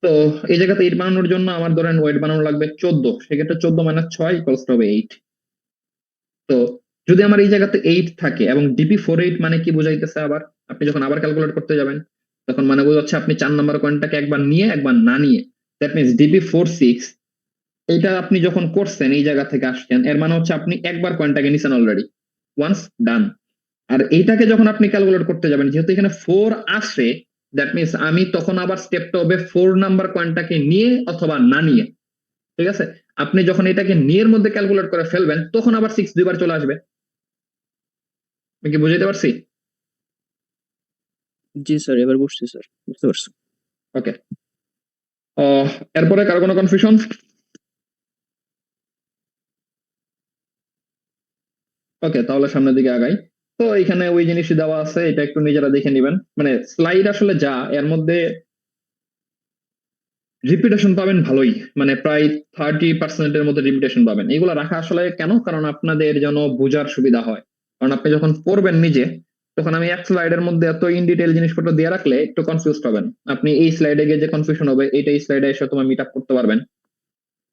তো এই জায়গাতে 8 বানানোর জন্য আমার ধরেন ওয়েট বানানো লাগবে 14, সেক্ষেত্রে 14 মাইনাস 6 ইকুয়ালস হবে 8। তো যদি আমার এই জায়গাতে 8 থাকে এবং ডিপি 48 মানে কি বোঝাইতেছে, আবার আপনি যখন আবার ক্যালকুলেট করতে যাবেন, তখন মানে বোঝাচ্ছে আপনি 4 নাম্বার কয়েনটাকে একবার নিয়ে একবার না নিয়ে, দ্যাট মিনস ডিপি 46 এইটা আপনি যখন করছেন এই জায়গা থেকে আসছেন, এর মানে হচ্ছে আপনি একবার কয়েনটাকে নিছেন অলরেডি, ওয়ান্স ডান। আর এইটাকে যখন আপনি ক্যালকুলেট করতে যাবেন, যেহেতু এখানে 4 আসে, দ্যাট মিনস আমি তখন আবার স্টেপটা হবে 4 নাম্বার কয়েনটাকে নিয়ে অথবা না নিয়ে, ঠিক আছে। আপনি যখন এটাকে নিয়ের মধ্যে ক্যালকুলেট করে ফেলবেন, তখন আবার 6 দুইবার চলে আসবে। আমি কি বুঝাইতে পারছি?
জি স্যার, এবার বুঝছি স্যার, বুঝতে পারছি।
ওকে, এরপরে কারো কোনো কনফিউশন? ওকে, তাহলে সামনের দিকে আগাই। তো এখানে ওই জিনিসই দেওয়া আছে, এটা একটু নিজেরা দেখে নিবেন, মানে স্লাইড আসলে যা, এর মধ্যে রিপিটেশন পাবেন ভালোই, মানে প্রায় 30% মধ্যে রিপিটেশন পাবেন। এগুলো রাখা আসলে কেন, কারণ আপনাদের যেন বোঝার সুবিধা হয়। কারণ আপনি যখন পড়বেন নিজে, তখন আমি এক স্লাইডের মধ্যে এত ইন ডিটেল জিনিসপত্র দিয়ে রাখলে একটু কনফিউজ হবেন। আপনি এই স্লাইডে গিয়ে যে কনফিউশন হবে, এটা এই স্লাইডে এসে তোমার মিট আপ করতে পারবেন।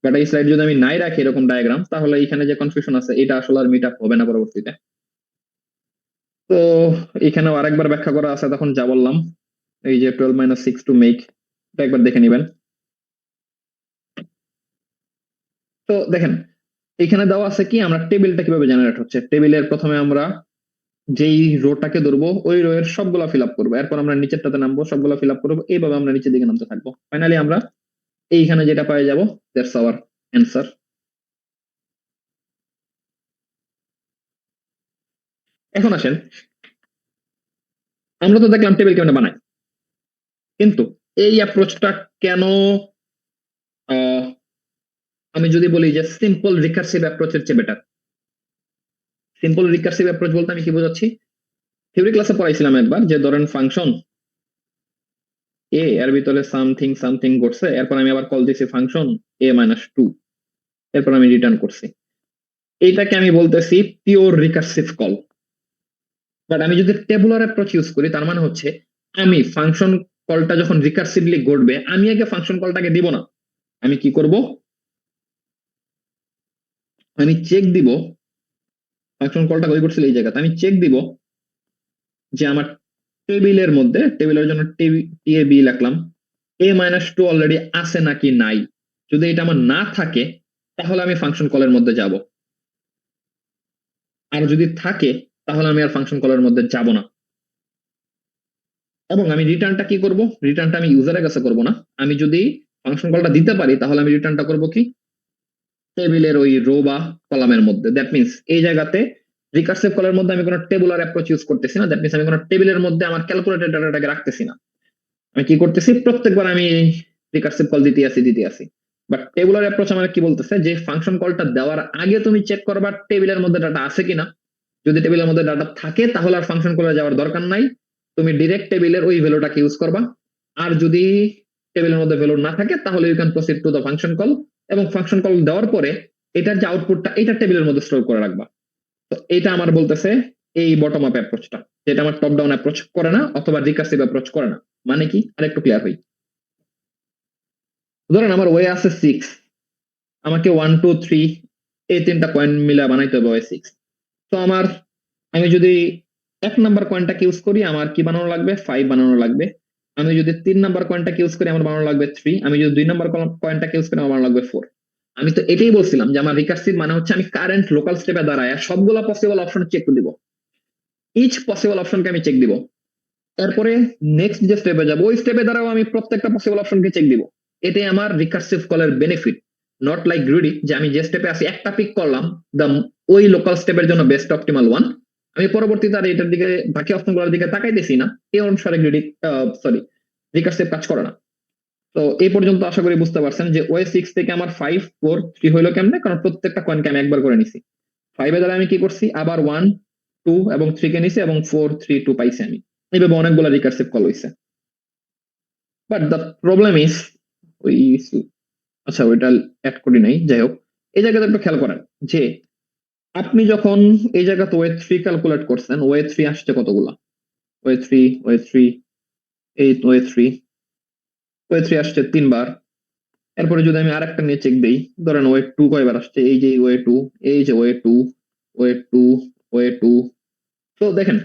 বাট এই স্লাইড যদি আমি নাই রাখি এরকম ডায়াগ্রাম, তাহলে এখানে যে কনফিউশন আছে এটা আসলে আর মিট আপ হবে না পরবর্তীতে। তো এখানেও আরেকবার ব্যাখ্যা করা আছে, তখন যা বললাম, এই যে 12 মাইনাস 6 টু মেক, এটা একবার দেখে নিবেন। তো দেখেন, এখানে দেওয়া আছে কি আমরা টেবিলটা কিভাবে জেনারেট হচ্ছে, টেবিলের প্রথমে আমরা যেই রোটাকে ধরবো ওই রো এর সবগুলা ফিল আপ করবো, এরপর আমরা নিচেরটাতে নামবো, সবগুলা ফিল আপ করবো, এইভাবে আমরা নিচের দিকে নামতে থাকবো। ফাইনালি আমরা এইখানে যেটা পেয়ে যাবো, দ্যাটস আওয়ার অ্যান্সার। এখন আসেন, আমরা তো দেখলাম টেবিল কেমনে বানায়, কিন্তু এই অ্যাপ্রোচটা কেন আমি যদি বলি যে সিম্পল রিকার্সিভ অ্যাপ্রোচের চেয়ে বেটার। সিম্পল রিকার্সিভ অ্যাপ্রোচ বলতে আমি কি বোঝাচ্ছি, থিওরি ক্লাসে পড়াইছিলাম একবার যে ধরেন ফাংশন এর ভিতরে সামথিং সামথিং করছে, এরপর আমি আবার কল দিছি ফাংশন a-2, এরপর আমি রিটার্ন করছি, এইটাকে আমি বলতেছি পিওর রিকার্সিভ কল। বাট আমি যদি টেবুলার অ্যাপ্রোচ ইউজ করি, তার মানে হচ্ছে আমি ফাংশন কলটা যখন রিকার্সিভলি ঘটবে, আমি আগে ফাংশন কলটাকে দিব না, আমি কি করব, আমি চেক দিব, ফাংশন কলটা কই করছিল এই জায়গাতে, আমি চেক দিব যে আমার টেবিলের মধ্যে, টেবিলের জন্য টিএবি লিখলাম, a-2 অলরেডি আছে নাকি নাই। যদি এটা আমার না থাকে তাহলে আমি ফাংশন কলের মধ্যে যাব, আর যদি থাকে তাহলে আমি আর ফাংশন কলের মধ্যে যাব না। এবং আমি রিটার্নটা কি করব, রিটার্নটা আমি ইউজারের কাছে করব না, আমি যদি ফাংশন কলটা দিতে পারি তাহলে আমি রিটার্নটা করব কি টেবিলের ওই রো বা কলামের মধ্যে। দ্যাট মিন্স এই জায়গাতে রিকার্সিভ কলের মধ্যে আমি কোনো টেবুলার অ্যাপ্রোচ ইউজ করতেছি না, দ্যাট মিন্স আমি কোনো টেবিলের মধ্যে আমার ক্যালকুলেটেড ডাটাটাকে রাখতেছি না, আমি কি করতেছি প্রত্যেকবার আমি রিকার্সিভ কল দিতে আসি। বাট টেবুলার অ্যাপ্রোচ আমার কি বলতেছে যে ফাংশন কলটা দেওয়ার আগে তুমি চেক করবা টেবিলের মধ্যে ডাটা আছে কিনা, যদি টেবিলের মধ্যে ডাটা থাকে তাহলে আর ফাংশন কলে যাওয়ার দরকার নাই, তুমি ডিরেক্ট টেবিলের ওই ভ্যালুটাকে ইউজ করবা। আর যদি টেবিলের মধ্যে ভ্যালু না থাকে তাহলে you can proceed to the function call, এবং ফাংশন কল দেওয়ার পরে এটার যে আউটপুটটা এটা টেবিলের মধ্যে স্টোর করে রাখবা। তো এটা আমার বলতেছে এই বটম আপ অ্যাপ্রোচটা, যেটা আমার টপ ডাউন অ্যাপ্রোচ করে না অথবা রিকার্সিভ অ্যাপ্রোচ করে না। মানে কি আরেকটু ক্লিয়ার হই, ধরেন আমার ওয়ে আছে 6, আমাকে 1 2 3 এই তিনটা পয়েন্ট মিলা বানাইতে হবে ওয়ে 6। তো আমি যদি 1 নাম্বার কয়েনটাকে ইউজ করি আমার কি বানানো লাগবে, 5 বানানো লাগবে। আমি যদি 3 নাম্বার কয়েনটাকে ইউজ করি আমার বানানো লাগবে 3। আমি যদি 2 নাম্বার কয়েনটাকে ইউজ করি আমার বানানো লাগবে 4। আমি তো এটাই বলছিলাম যে আমার রিকার্সিভ মানে হচ্ছে আমি কারেন্ট লোকাল স্টেপে দাঁড়ায় সবগুলা পসিবল অপশন চেক দিব, ইচ পসিবল অপশনকে আমি চেক দিব, তারপরে নেক্সট যে স্টেপে যাবো ওই স্টেপে দ্বারাও আমি প্রত্যেকটা পসিবল অপশনকে চেক দিব। এটাই আমার রিকার্সিভ কলের বেনিফিট, নট লাইক গ্রিডি যে আমি যে স্টেপে আছি একটা পিক করলাম, ওই লোকাল স্টেপের জন্য বেস্ট অপটিমাল ওয়ান, আমি পরবর্তীতে আর এটার দিকে বাকি অপশনগুলোর দিকে তাকাইতেছি না, এই অনুসারে গ্রিডি রিকার্সিভ কাজ করে না। তো এই পর্যন্ত আশা করি বুঝতে পারছেন যে ওয়ে 6 থেকে আমার 5 4 3 হইলো কেমনে, কারণ প্রত্যেকটা কয়েনকে আমি একবার করে নিছি। 5 এর দ্বারা আমি কি করছি, আবার 1 2 এবং 3 কে নিছি এবং 4 3 2 পাইছি আমি, এইভাবে অনেকগুলো রিকার্সিভ কল হইছে। বাট দ্য প্রবলেম ইজ ওই, আচ্ছা ওইটা অ্যাড করি নাই, যাই হোক এই জায়গাতে একটু খেয়াল করেন যে আপনি যখন এই জায়গাতে ওয়ে 3 ক্যালকুলেট করছেন, ওয়ে 3 আসছে কতগুলা, ওয়ে 3 এই ওয়ে 3 আসছে 3 বার। এরপরে যদি আমি আরেকটা নিয়ে চেক দেই, ধরেন ওয়ে 2 কয়বার আসছে, এই যে ওয়ে 2, এই যে ওয়ে 2 ওয়ে 2 ওয়ে 2। তো দেখেন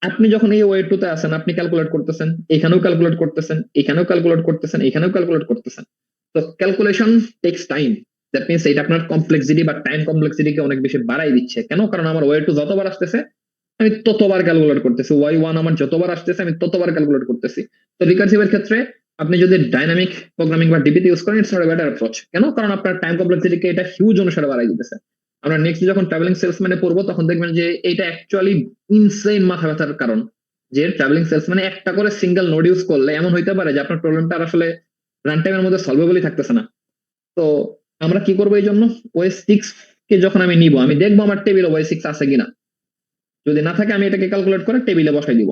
আপনি যখন এই ওয়ে 2 তে আছেন আপনি ক্যালকুলেট করতেছেন, এখানেও ক্যালকুলেট করতেছেন, এখানেও ক্যালকুলেট করতেছেন, এখানেও ক্যালকুলেট করতেছেন। তো calculation takes time, that means এটা আপনার কমপ্লেক্সিটি বা টাইম কমপ্লেক্সিটিকে অনেক বেশি বাড়াই দিচ্ছে। কেন, কারণ আমার ওয়ে 2 যতবার আসতেছে আমি ততবার ক্যালকুলেট করতেছি, ওয়াই 1 আমার যতবার আসতেছে আমি ততবার ক্যালকুলেট করতেছি। তো রিকার্সিভের ক্ষেত্রে আপনি যদি ডাইনামিক প্রোগ্রামিং বা ডিবিতে ইউজ করেন, it's not a better approach. কেন, কারণ আপনার টাইম কমপ্লেক্সিটিকে এটা হিউজ অনুসারে বাড়াই দিতেছে। আমরা নেক্সট যখন ট্রাভেলিং সেলসম্যানে পড়বো তখন দেখবেন যে এটা অ্যাকচুয়ালি ইনসেইন মাথা ব্যথার কারণ, যে ট্রাভেলিং সেলসম্যানে একটা করে সিঙ্গেল নোড ইউজ করলে এমন হইতে পারে যে আপনার প্রবলেমটা আসলে রান টাইমের মধ্যে সলভেবলই থাকতেছে না। তো আমরা কি করবো, এই জন্য ওয়ে 6 কে যখন আমি নিব আমি দেখবো আমার টেবিলে ওয়ে 6 আছে কিনা, যদি না থাকে আমি এটাকে ক্যালকুলেট করে টেবিলে বসাই দিব।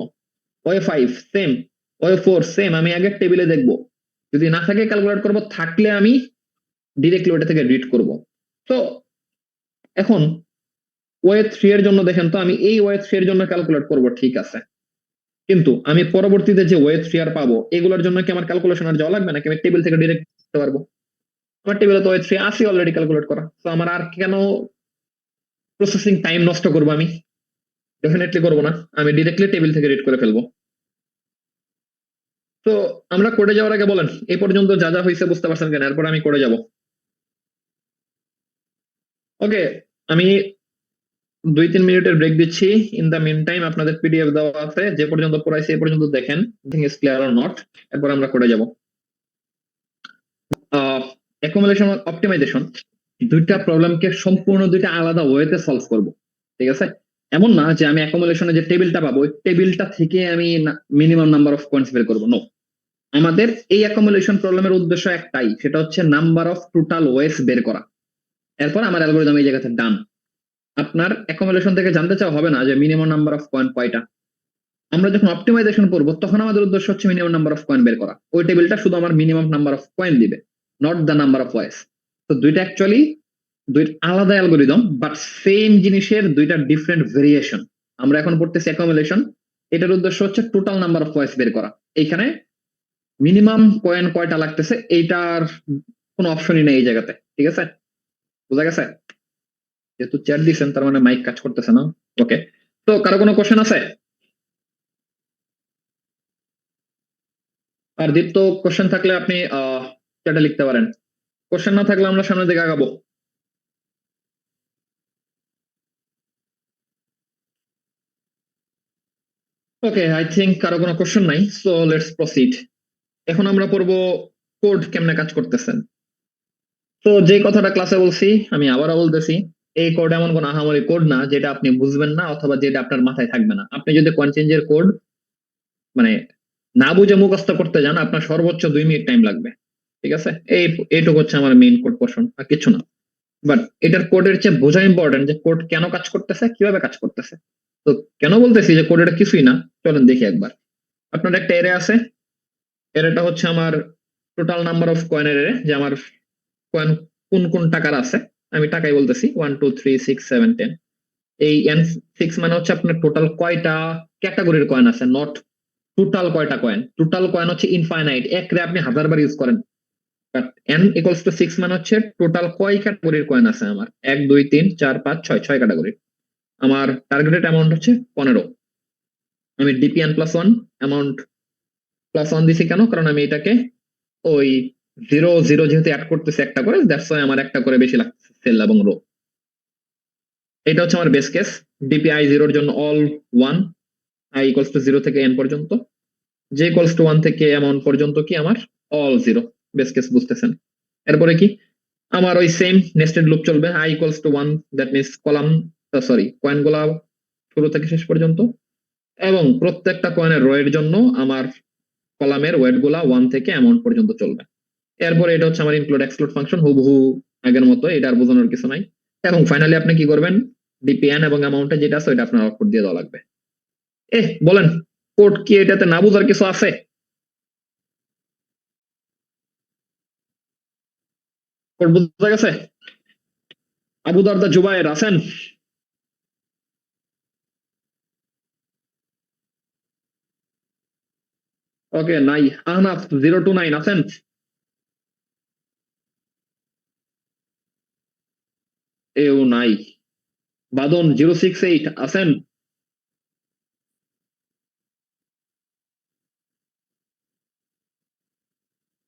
ওয়ে 5 সেম, ওয়ে 4 সেম, আমি আগে টেবিলে দেখবো, যদি না থাকে ক্যালকুলেট করব, থাকলে আমি ডিরেক্টলি ওটা থেকে রিড করব। তো এখন ওয়ে 3 এর জন্য দেখেন তো আমি এই ওয়ে 3 এর জন্য ক্যালকুলেট করব, ঠিক আছে, কিন্তু আমি পরবর্তীতে যে ওয়ে 3 আর পাবো এগুলোর জন্য কি আমার ক্যালকুলেশন আর যাওয়া লাগবে নাকি আমি টেবিল থেকে ডিরেক্ট করতে পারবো? আমার টেবিলে তো ওয়ে 3 আসি অলরেডি ক্যালকুলেট করা, তো আমার আর কেন প্রসেসিং টাইম নষ্ট করবো? আমি ডেফিনেটলি করবো না, আমি ডিরেক্টলি টেবিল থেকে রিড করে ফেলবো। তো আমরা কোডে যাওয়ার আগে বলেন এই পর্যন্ত যা যা হয়েছে বুঝতে পারছেন কেন, এরপর আমি কোডে যাব। ওকে, আমি 2-3 মিনিটের ব্রেক দিচ্ছি। ইন দ্য মিন টাইম আপনাদের পিডিএফ দেওয়া আছে, যে পর্যন্ত পড়াইছি এই পর্যন্ত দেখেন, thing is clear or not. এরপর আমরা করে যাব। অ্যাকুমুলেশন অপটিমাইজেশন, দুইটা প্রবলেমকে সম্পূর্ণ দুইটা আলাদা ওয়েতে সলভ করব, ঠিক আছে? এমন না যে আমি অ্যাকুমুলেশনে যে টেবিলটা পাবো ওই টেবিলটা থেকে আমি মিনিমাম নাম্বার অফ পয়েন্টস বের করবো, নো। আমাদের এই অ্যাকুমুলেশন প্রবলেমের উদ্দেশ্য একটাই, সেটা হচ্ছে নাম্বার অফ টোটাল ওয়েস বের করা। এরপর আমার অ্যালগরিদম এই জায়গাতে ডান। আপনার অ্যাকুমুলেশন থেকে জানতে চাওয়া হবে না যে মিনিমাম নাম্বার অফ পয়েন্ট কয়টা। আমরা যখন অপটিমাইজেশন করব তখন আমাদের উদ্দেশ্য হচ্ছে মিনিমাম নাম্বার অফ পয়েন্ট বের করা। ওই টেবিলটা শুধু আমার মিনিমাম নাম্বার অফ পয়েন্ট দিবে, নট দ্য নাম্বার অফ ওয়েস। তো দুইটা অ্যাকচুয়ালি দুই আলাদা অ্যালগরিদম, বাট সেম জিনিসের দুইটা ডিফারেন্ট ভেরিয়েশন। আমরা এখন পড়তেছি অ্যাকুমুলেশন, এটার উদ্দেশ্য হচ্ছে টোটাল নাম্বার অফ ওয়েস বের করা। এইখানে মিনিমাম কয়েন কয়টা লাগতেছে এইটার কোনো অপশনই নেই এই জায়গাতে, ঠিক আছে? বোঝা গেছে? যেহেতু চ্যাট দিচ্ছেন তার মানে মাইক কাজ করতেছে না। ওকে, তো কারো কোনো কোশ্চেন আছে? আর দীপ্ত, কোশ্চেন থাকলে আপনি চ্যাটে লিখতে পারেন, কোশ্চেন না থাকলে আমরা সামনের দিকে আগাবো। ওকে, আই থিংক কারো কোনো কোশ্চেন নাই, সো লেটস প্রসিড। এখন আমরা পড়বো কোড কেমনে কাজ করতেছেন। তো যে কথাটা ক্লাসে বলছি আমি আবারও বলতেছি, এই কোড এমন কোন আহামরি কোড না যেটা আপনি বুঝবেন না অথবা যেটা আপনার মাথায় থাকবে না। আপনি যদি কোয়েন চেঞ্জের কোড মানে না বুঝে মুখস্থ করতে যান, আপনার সর্বোচ্চ 2 মিনিট টাইম লাগবে, ঠিক আছে? এইটুকু হচ্ছে আমার মেইন কোড পোর্শন, আর কিছু না। বাট এটার কোডের চেয়ে বোঝা ইম্পর্টেন্ট যে কোড কেন কাজ করতেছে, কিভাবে কাজ করতেছে। তো কেন বলতেছি যে কোড এটা কিছুই না, চলেন দেখি একবার। আপনার একটা এরে আছে, এরেটা হচ্ছে আমার টোটাল নাম্বার অফ কয়েনের এরে, যে আমার কয়েন কোন কোন টাকার আছে। আমি টাকাই বলতেছি 1 2 3 6 7 10। এই n6 মানে হচ্ছে আপনার টোটাল কয়টা ক্যাটাগরির কয়েন আছে, নট টোটাল কয়টা কয়েন। টোটাল কয়েন হচ্ছে ইনফাইনাইট, এক রে আপনি 1000 বার ইউজ করেন। বাট n ইকুয়ালস টু 6 মানে হচ্ছে টোটাল কয় ক্যাটাগরির কয়েন আছে আমার, 1 2 3 4 5 6 6 ক্যাটাগরি। আমার টার্গেটেড অ্যামাউন্ট হচ্ছে 15। আমি ডিপিএন প্লাস 1 অ্যামাউন্ট প্লাস 1 দিছি কেন, কারণ আমি এটাকে ওই 0 0 যেহেতু অ্যাড করতেছি একটা করে, দ্যাটস ওয়াই আমার একটা করে বেশি লাগছে সেল এবং রো। এটা হচ্ছে আমার বেস কেস। ডিপিআই 0 এর জন্য অল 1, i ইকুয়ালস টু 0 থেকে n পর্যন্ত, j ইকুয়ালস টু 1 থেকে অ্যামাউন্ট পর্যন্ত কি আমার অল 0, বেস কেস বুঝতেছেন। এরপরে কি আমার ওই সেম নেস্টেড লুপ চলবে, i equals to 1, that means column coin গুলা শুরু থেকে শেষ পর্যন্ত, এবং প্রত্যেকটা কয়েনের রো এর জন্য আমার কলামের ওয়েট গুলা 1 থেকে অ্যামাউন্ট পর্যন্ত চলবে। এরপরে এটা হচ্ছে আমার ইনক্লুড এক্সক্লুড ফাংশন, হুবহু আগের মতো, এটা আর বোঝানোর কিছু নাই। এবং ফাইনালি আপনি কি করবেন, ডিপিএন এবং অ্যামাউন্টে যেটা আছে ওইটা আপনার আউটপুট দিয়ে দেওয়া লাগবে। বলেন কোড কি এটাতে না বোঝার কিছু আছে? কোড বোঝা গেছে? আবু দারদা জুবায়ের আছেন? ওকে, নাই। আহনাফ 0 to 9 আছেন? এও নাই। বাদন 068 আছেন?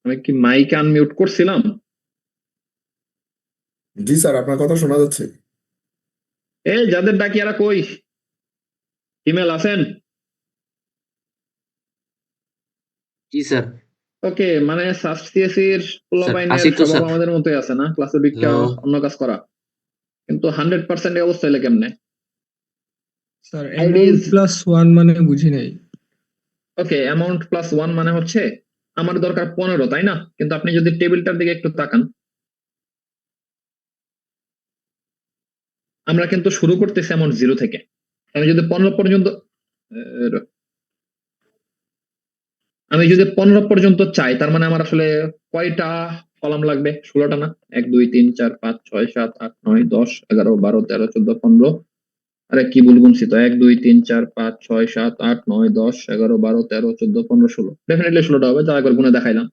আমি কি মাইক আনমিউট করছিলাম?
জি স্যার, আপনার কথা শোনা যাচ্ছে।
যাদের ডাকি এরা কই? ইমেল আছেন?
জি স্যার।
ওকে, মানে সাস্ট সিএসির পোলাপাইনের
আসি তো
স্বভাব
স্যার।
আমাদের মতোই আছে না, ক্লাসে ঢুকা
হ্যালো।
অন্য কাজ করা, কিন্তু 100% এই অবস্থা হলে কেমনে?
স্যার
অ্যামাউন্ট
প্লাস 1 মানে বুঝি নাই।
ওকে, অ্যামাউন্ট প্লাস 1 মানে হচ্ছে আমার দরকার 15, তাই না? কিন্তু আপনি যদি টেবিলটার দিকে একটু তাকান, আমরা কিন্তু শুরু করতেছি অ্যামাউন্ট 0 থেকে। আমি যদি 15 পর্যন্ত চাই, তার মানে আমার আসলে কয়টা কলাম লাগবে? 16টা না? 1 2 3 4 5 6 7 8 9 10 11 12 13 14 15। আরে কি ভুল গুনছি তো, 1 2 3 4 5 6 7 8 9 10 11 12 13 14 15 16, ডেফিনেটলি 16টা হবে, যা একবার গুনে দেখাইলাম।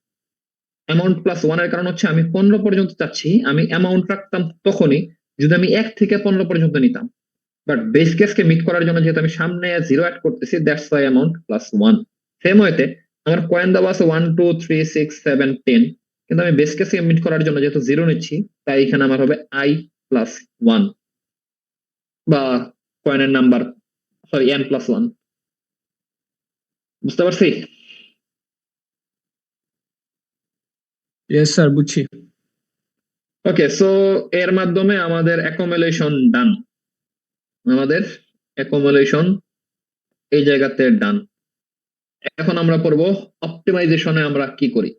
অ্যামাউন্ট প্লাস 1 এর কারণ হচ্ছে আমি 15 পর্যন্ত চাচ্ছি। আমি অ্যামাউন্ট রাখতাম তখনই যদি আমি 1 থেকে 15 পর্যন্ত নিতাম, বাট বেস কেসকে মিট করার জন্য যেহেতু আমি সামনে 0 অ্যাড করতেছি, that's why amount plus 1। Same ওয়েতে আমার কয়েন দেওয়া আছে 1 2 3 6 7 10, কিন্তু আমি বেস কেসকে মিট করার জন্য যেহেতু 0 নিচ্ছি, তাই এখানে আমার হবে i প্লাস ওয়ান বা কয়েনের number sorry n plus one. বুঝতে পারছি?
ইয়েস স্যার, বুঝছি।
ওকে, সো এর মাধ্যমে আমাদের অ্যাকুমুলেশন ডান। আমাদের অ্যাকুমুলেশন এই জায়গাতে ডান। এখন আমরা পড়বো অপটিমাইজেশনে আমরা কি করি।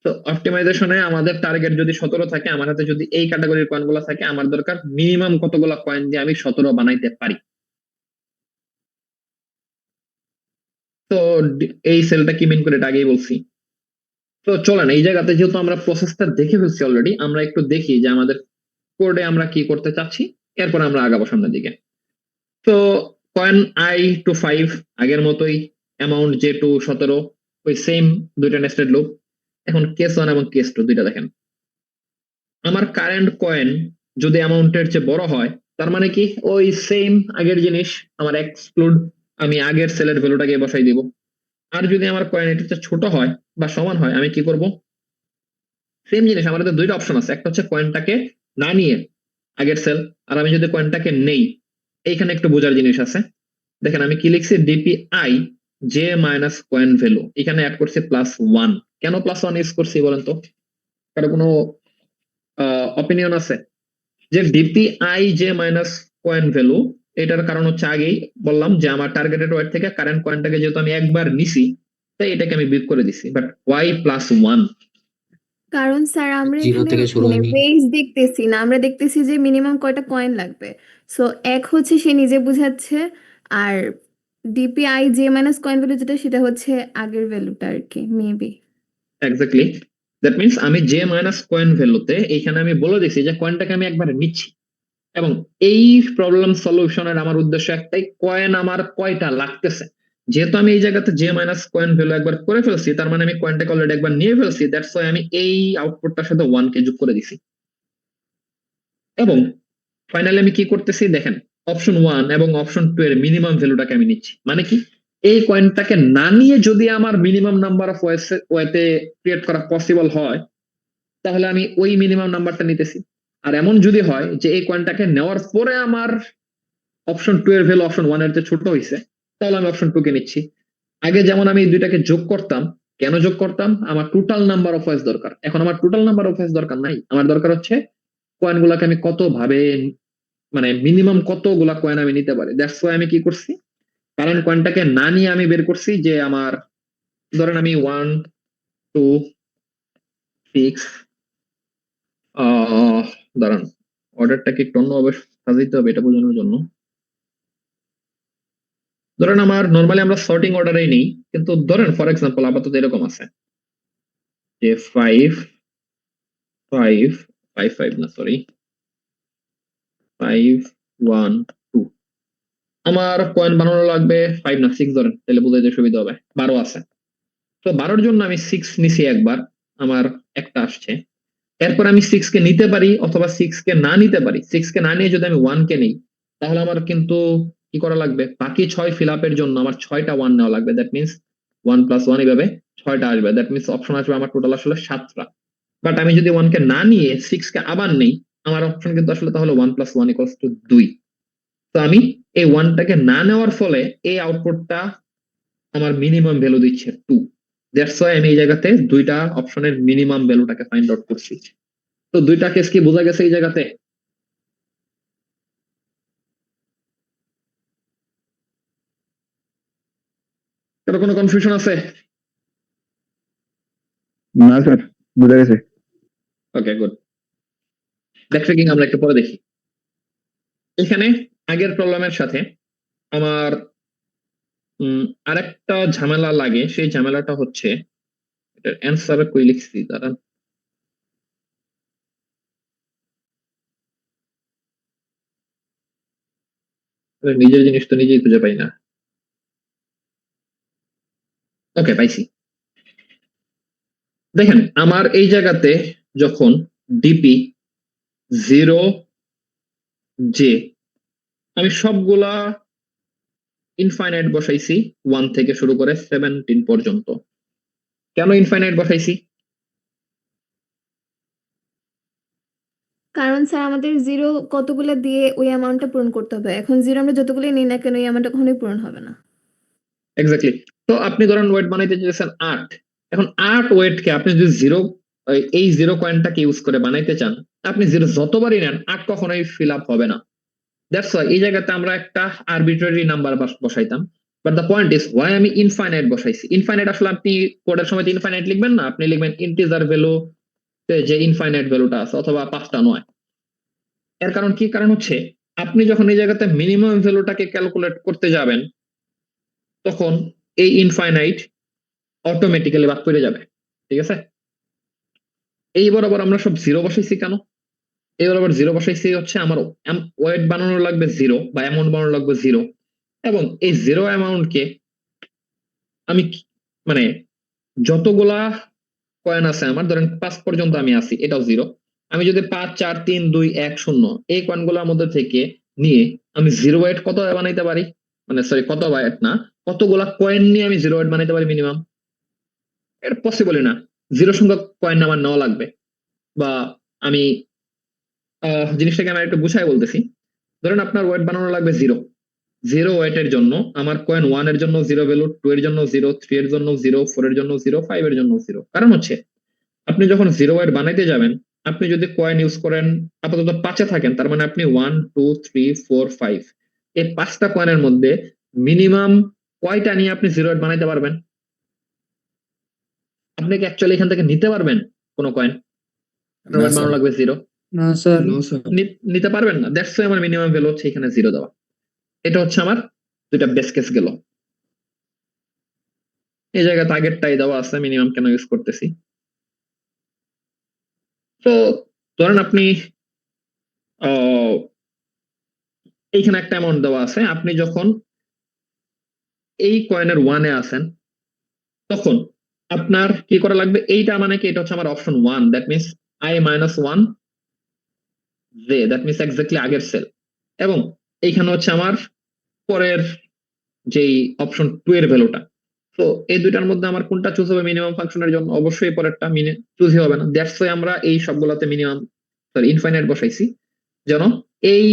তো অপটিমাইজেশনে আমাদের টার্গেট যদি 17 থাকে, আমার হাতে যদি এই ক্যাটাগরির কয়েন গুলো থাকে, আমার দরকার মিনিমাম কতগুলো কয়েন দিয়ে আমি 17 বানাইতে পারি। তো এই সেলটা কি মিন করে এটা আগেই বলছি। তো চলেন এই জায়গাতে যেহেতু আমরা প্রসেসটা দেখে ফেলছি অলরেডি, আমরা একটু দেখি যে আমাদের কোডে আমরা কি করতে চাচ্ছি, এরপর আমরা আগাবো সামনের দিকে। তো কয়েন i to 5 আগের মতোই, অ্যামাউন্ট j to 17, ওই সেম দুইটা নেস্টেড লুপ। এখন কেস 1 এবং কেস 2 দুইটা দেখেন। আমার কারেন্ট কয়েন যদি অ্যামাউন্টের চেয়ে বড় হয়, তার মানে কি ওই সেম আগের জিনিস, আমার এক্সক্লুড, আমি আগের সেলের ভ্যালুটাকে বসাই দিব। আর যদি আমার কয়েন এটার চেয়ে ছোট হয় বা সমান হয়, আমি কি করব, সেম জিনিস। আমাদের দুইটা অপশন আছে, একটা হচ্ছে কয়েনটাকে না নিয়ে আগের সেল, আর আমি যদি কয়েনটাকে নেই। এইখানে একটু বোঝার জিনিস আছে। দেখেন আমি কি লিখছি, DPI J minus coin value, এখানে অ্যাড করছি প্লাস ওয়ান। কেন প্লাস ওয়ান ইউজ করছি বলেন তো? কারো কোনো অপিনিয়ন আছে? যে DPI J minus coin value, এটার কারণ হচ্ছে আগেই বললাম যে আমার টার্গেটেড ওয়েট থেকে কারেন্ট কয়েনটাকে যেহেতু আমি একবার নিছি, তাই এটাকে আমি বিট করে দিছি। But Y plus one?
কারণ স্যার আমরা
0
এখানে
থেকে শুরু
মানে
হয়নি।
ওয়েজ দেখতেছি না, আমরা দেখতেছি যে মিনিমাম কয়টা কয়েন লাগবে। সো এক হচ্ছে সে নিজে বুঝাচ্ছে, আর DPI J minus coin value যেটা সেটা হচ্ছে আগের ভ্যালুটা আর কি মেবি।
এক্স্যাক্টলি, দ্যাট মিনস আমি জে মাইনাস কয়েন ভ্যালুতে এইখানে আমি বলে দিছি যে কয়েনটাকে আমি একবার নিচ্ছি, এবং এই প্রবলেম সলিউশনের আমার উদ্দেশ্য একটাই, কয়েন আমার কয়টা লাগতেছে। যেহেতু আমি এই জায়গাতে জে মাইনাস কয়েন ভ্যালু একবার করে ফেলছি, তার মানে আমি কয়েনটাকে অলরেডি একবার নিয়ে ফেলছি, দ্যাটস ওয়াই আমি এই আউটপুটটার সাথে 1 কে যোগ করে দিছি। এবং ফাইনালি আমি কি করতেছি দেখেন, অপশন 1 এবং অপশন 2 এর মিনিমাম ভ্যালুটাকে আমি নিচ্ছি। মানে কি, এই কয়েনটাকে না নিয়ে যদি আমার মিনিমাম নাম্বার অফ ওয়েতে ক্রিয়েট করা পসিবল হয়, তাহলে আমি ওই মিনিমাম নাম্বারটা নিতেছি। আর এমন যদি হয় যে এই কয়েনটাকে নেওয়ার পরে আমার অপশন 2 এর ভ্যালু অপশন 1 এর চেয়ে ছোট হয়েছে, তাহলে আমি অপশন 2 কে নিচ্ছি। আগে যেমন আমি এই দুইটাকে যোগ করতাম, কেন যোগ করতাম, আমার টোটাল নাম্বার অফ ওয়েস দরকার। এখন আমার টোটাল নাম্বার অফ ওয়েস দরকার নাই, আমার দরকার হচ্ছে কয়েন গুলাকে আমি কত ভাবে, মানে মিনিমাম কতগুলা কয়েন আমি নিতে পারি। দ্যাটস ওয়াই আমি কি করছি, কারেন্ট কয়েনটাকে না নিয়ে আমি বের করছি যে আমার, ধরেন আমি 1 2 6 দাঁড়ান, অর্ডারটাকে একটু অন্যভাবে সাজাইতে হবে এটা বোঝানোর জন্য। ধরেন আমার নর্মালি আমরা সর্টিং অর্ডারেই নেই, কিন্তু ধরেন ফর এক্সাম্পল আপাতত এরকম আছে যে 5 5 5 5 না সরি 5 1 2, আমার কয়েন বানানো লাগবে 5 না 6, ধরেন তাহলে বুঝাইতে সুবিধা হবে। 12 আছে, তো 12-র জন্য আমি 6 নিছি একবার, আমার একটা আসছে। এরপর আমি 6 কে নিতে পারি অথবা 6 কে না নিতে পারি। 6 কে না নিয়ে যদি আমি 1 কে নেই, তাহলে আমার কিন্তু কি করা লাগবে, বাকি 6 ফিল আপের জন্য আমার 6টা 1 নেওয়া লাগবে। দ্যাট মিনস 1 প্লাস 1 এভাবে 6টা আসবে। দ্যাট মিনস অপশন আসবে আমার টোটাল আসলে 7টা। বাট আমি যদি 1 কে না নিয়ে 6 কে আবার নেই, আমার অপশন কিন্তু আসলে তাহলে 1 প্লাস 1 ইকুয়ালস টু 2। তো আমি এই 1টাকে না নেওয়ার ফলে এই আউটপুটটা আমার মিনিমাম ভ্যালু দিচ্ছে 2। দ্যাটস ওয়াই আমি এই জায়গাতে দুইটা অপশনের মিনিমাম ভ্যালুটাকে ফাইন্ড আউট করছি। তো দুইটা কেস কি বোঝা গেছে এই জায়গাতে? কারো কোনো কনফিউশন আছে?
না স্যার, বোঝা গেছে।
Okay good. ব্যাকট্র্যাকিং আমরা একটু পরে দেখি। এখানে আগের প্রবলেমের সাথে আমার আরেকটা ঝামেলা লাগে, সেই ঝামেলাটা হচ্ছে এটার অ্যান্সার কই লিখছি দাঁড়ান, নিজের জিনিস তো নিজেই খুঁজে পাই না। ওকে পাইছি। দেখেন আমার এই জায়গাতে যখন ডিপি 0 জে, আমি সবগুলা ইনফাইনাইট বসাইছি 1 থেকে শুরু করে 17 পর্যন্ত। কেন ইনফাইনাইট বসাইছি?
কারণ স্যার আমাদের জিরো কতগুলো দিয়ে ওই অ্যামাউন্টটা পূরণ করতে হবে, এখন জিরো আমরা যতগুলো নিই না কেন ওই অ্যামাউন্টটা কখনোই পূরণ হবে না।
এক্স্যাক্টলি। তো আপনি ধরেন ওয়েট বানাইতে চেয়েছেন 8, এখন 8 ওয়েটকে আপনি যদি জিরো, এই জিরো কয়েনটাকে ইউজ করে বানাইতে চান, আপনি জিরো যতবারই নেন 8 কখনোই ফিল আপ হবে না। দ্যাটস ওয়াই এই জায়গাতে আমরা একটা আরবিট্রারি নাম্বার বসাইতাম, but the point is why আমি ইনফাইনাইট বসাইছি। ইনফাইনাইট আসলে আপনি কোডের সময় ইনফাইনাইট লিখবেন না, আপনি লিখবেন ইন্টিজার ভ্যালু, যে ইনফাইনাইট ভ্যালুটা আছে, অথবা 5টা নয়। এর কারণ কি? কারণ হচ্ছে আপনি যখন এই জায়গাতে মিনিমাম ভ্যালুটাকে ক্যালকুলেট করতে যাবেন, তখন এই ইনফাইনাইট অটোমেটিক্যালি বাদ পড়ে যাবে। ঠিক আছে? এই বরাবর আমরা সব জিরো বসাইছি কেন? এই বরাবর জিরো বসাইছি হচ্ছে আমার ওয়েট বানানো লাগবে জিরো, বা অ্যামাউন্ট বানানো লাগবে জিরো, এবং এই জিরো অ্যামাউন্টকে আমি মানে যতগুলা কয়েন আছে আমার, ধরেন 5 পর্যন্ত আমি আছি, এটাও জিরো। আমি যদি 5 4 3 2 1 0 এই কয়েনগুলোর মধ্যে থেকে নিয়ে আমি জিরো ওয়েট কত বানাইতে পারি, মানে সরি কত ওয়েট না, কতগুলা কয়েন নিয়ে আমি জিরো ওয়েট বানাইতে পারি মিনিমাম? এটা পসিবলই না। জিরো সংখ্যক কয়েন আমার নেওয়া লাগবে। বা আমি জিনিসটাকে আমি একটু গুছাই বলতেছি। ধরেন আপনার ওয়েট বানানো লাগবে জিরো, জিরো ওয়েটের জন্য আমার কয়েন 1 এর জন্য জিরো ভ্যালু, 2 এর জন্য জিরো, 3 এর জন্য জিরো, 4 এর জন্য জিরো, 5 এর জন্য জিরো। কারণ হচ্ছে আপনি যখন জিরো ওয়েট বানাইতে যাবেন, আপনি যদি কয়েন ইউজ করেন আপাতত 5-এ থাকেন, তার মানে আপনি 1 2 3 4 5 এই 5টা কয়েনের মধ্যে মিনিমাম কয়টা নিয়ে আপনি জিরো ওয়েট বানাইতে পারবেন? আপনি কি অ্যাকচুয়ালি এখান থেকে নিতে পারবেন কোনো কয়েন? ওয়েট বানানো লাগবে জিরো,
না স্যার।
নিতে পারবেন না। দ্যাটস ওয়াই আমার মিনিমাম ভ্যালু হচ্ছে এখানে জিরো দেওয়া। এটা হচ্ছে আমার দুইটা বেস কেস গেল। এই জায়গায় আগেরটাই দেওয়া আছে, মিনিমাম কেন ইউজ করতেছি। তো ধরেন আপনি এইখানে একটা অ্যামাউন্ট দেওয়া আছে, আপনি যখন এই কয়েনের 1 এ আছেন, তখন আপনার কি করা লাগবে? এইটা মানে কি, এটা হচ্ছে আমার option 1, that means I-1 J, that means exactly আগের সেল। এবং এইখানে হচ্ছে আমার পরের যেই অপশন 2 এর ভ্যালুটা। তো এই দুইটার মধ্যে আমার কোনটা চুজ হবে মিনিমাম ফাংশনের জন্য? অবশ্যই পরেরটা চুজই হবে না। দ্যাটস ওয়াই আমরা এই সবগুলোতে মিনিমাম সরি ইনফাইনাইট বসাইছি, যেন এই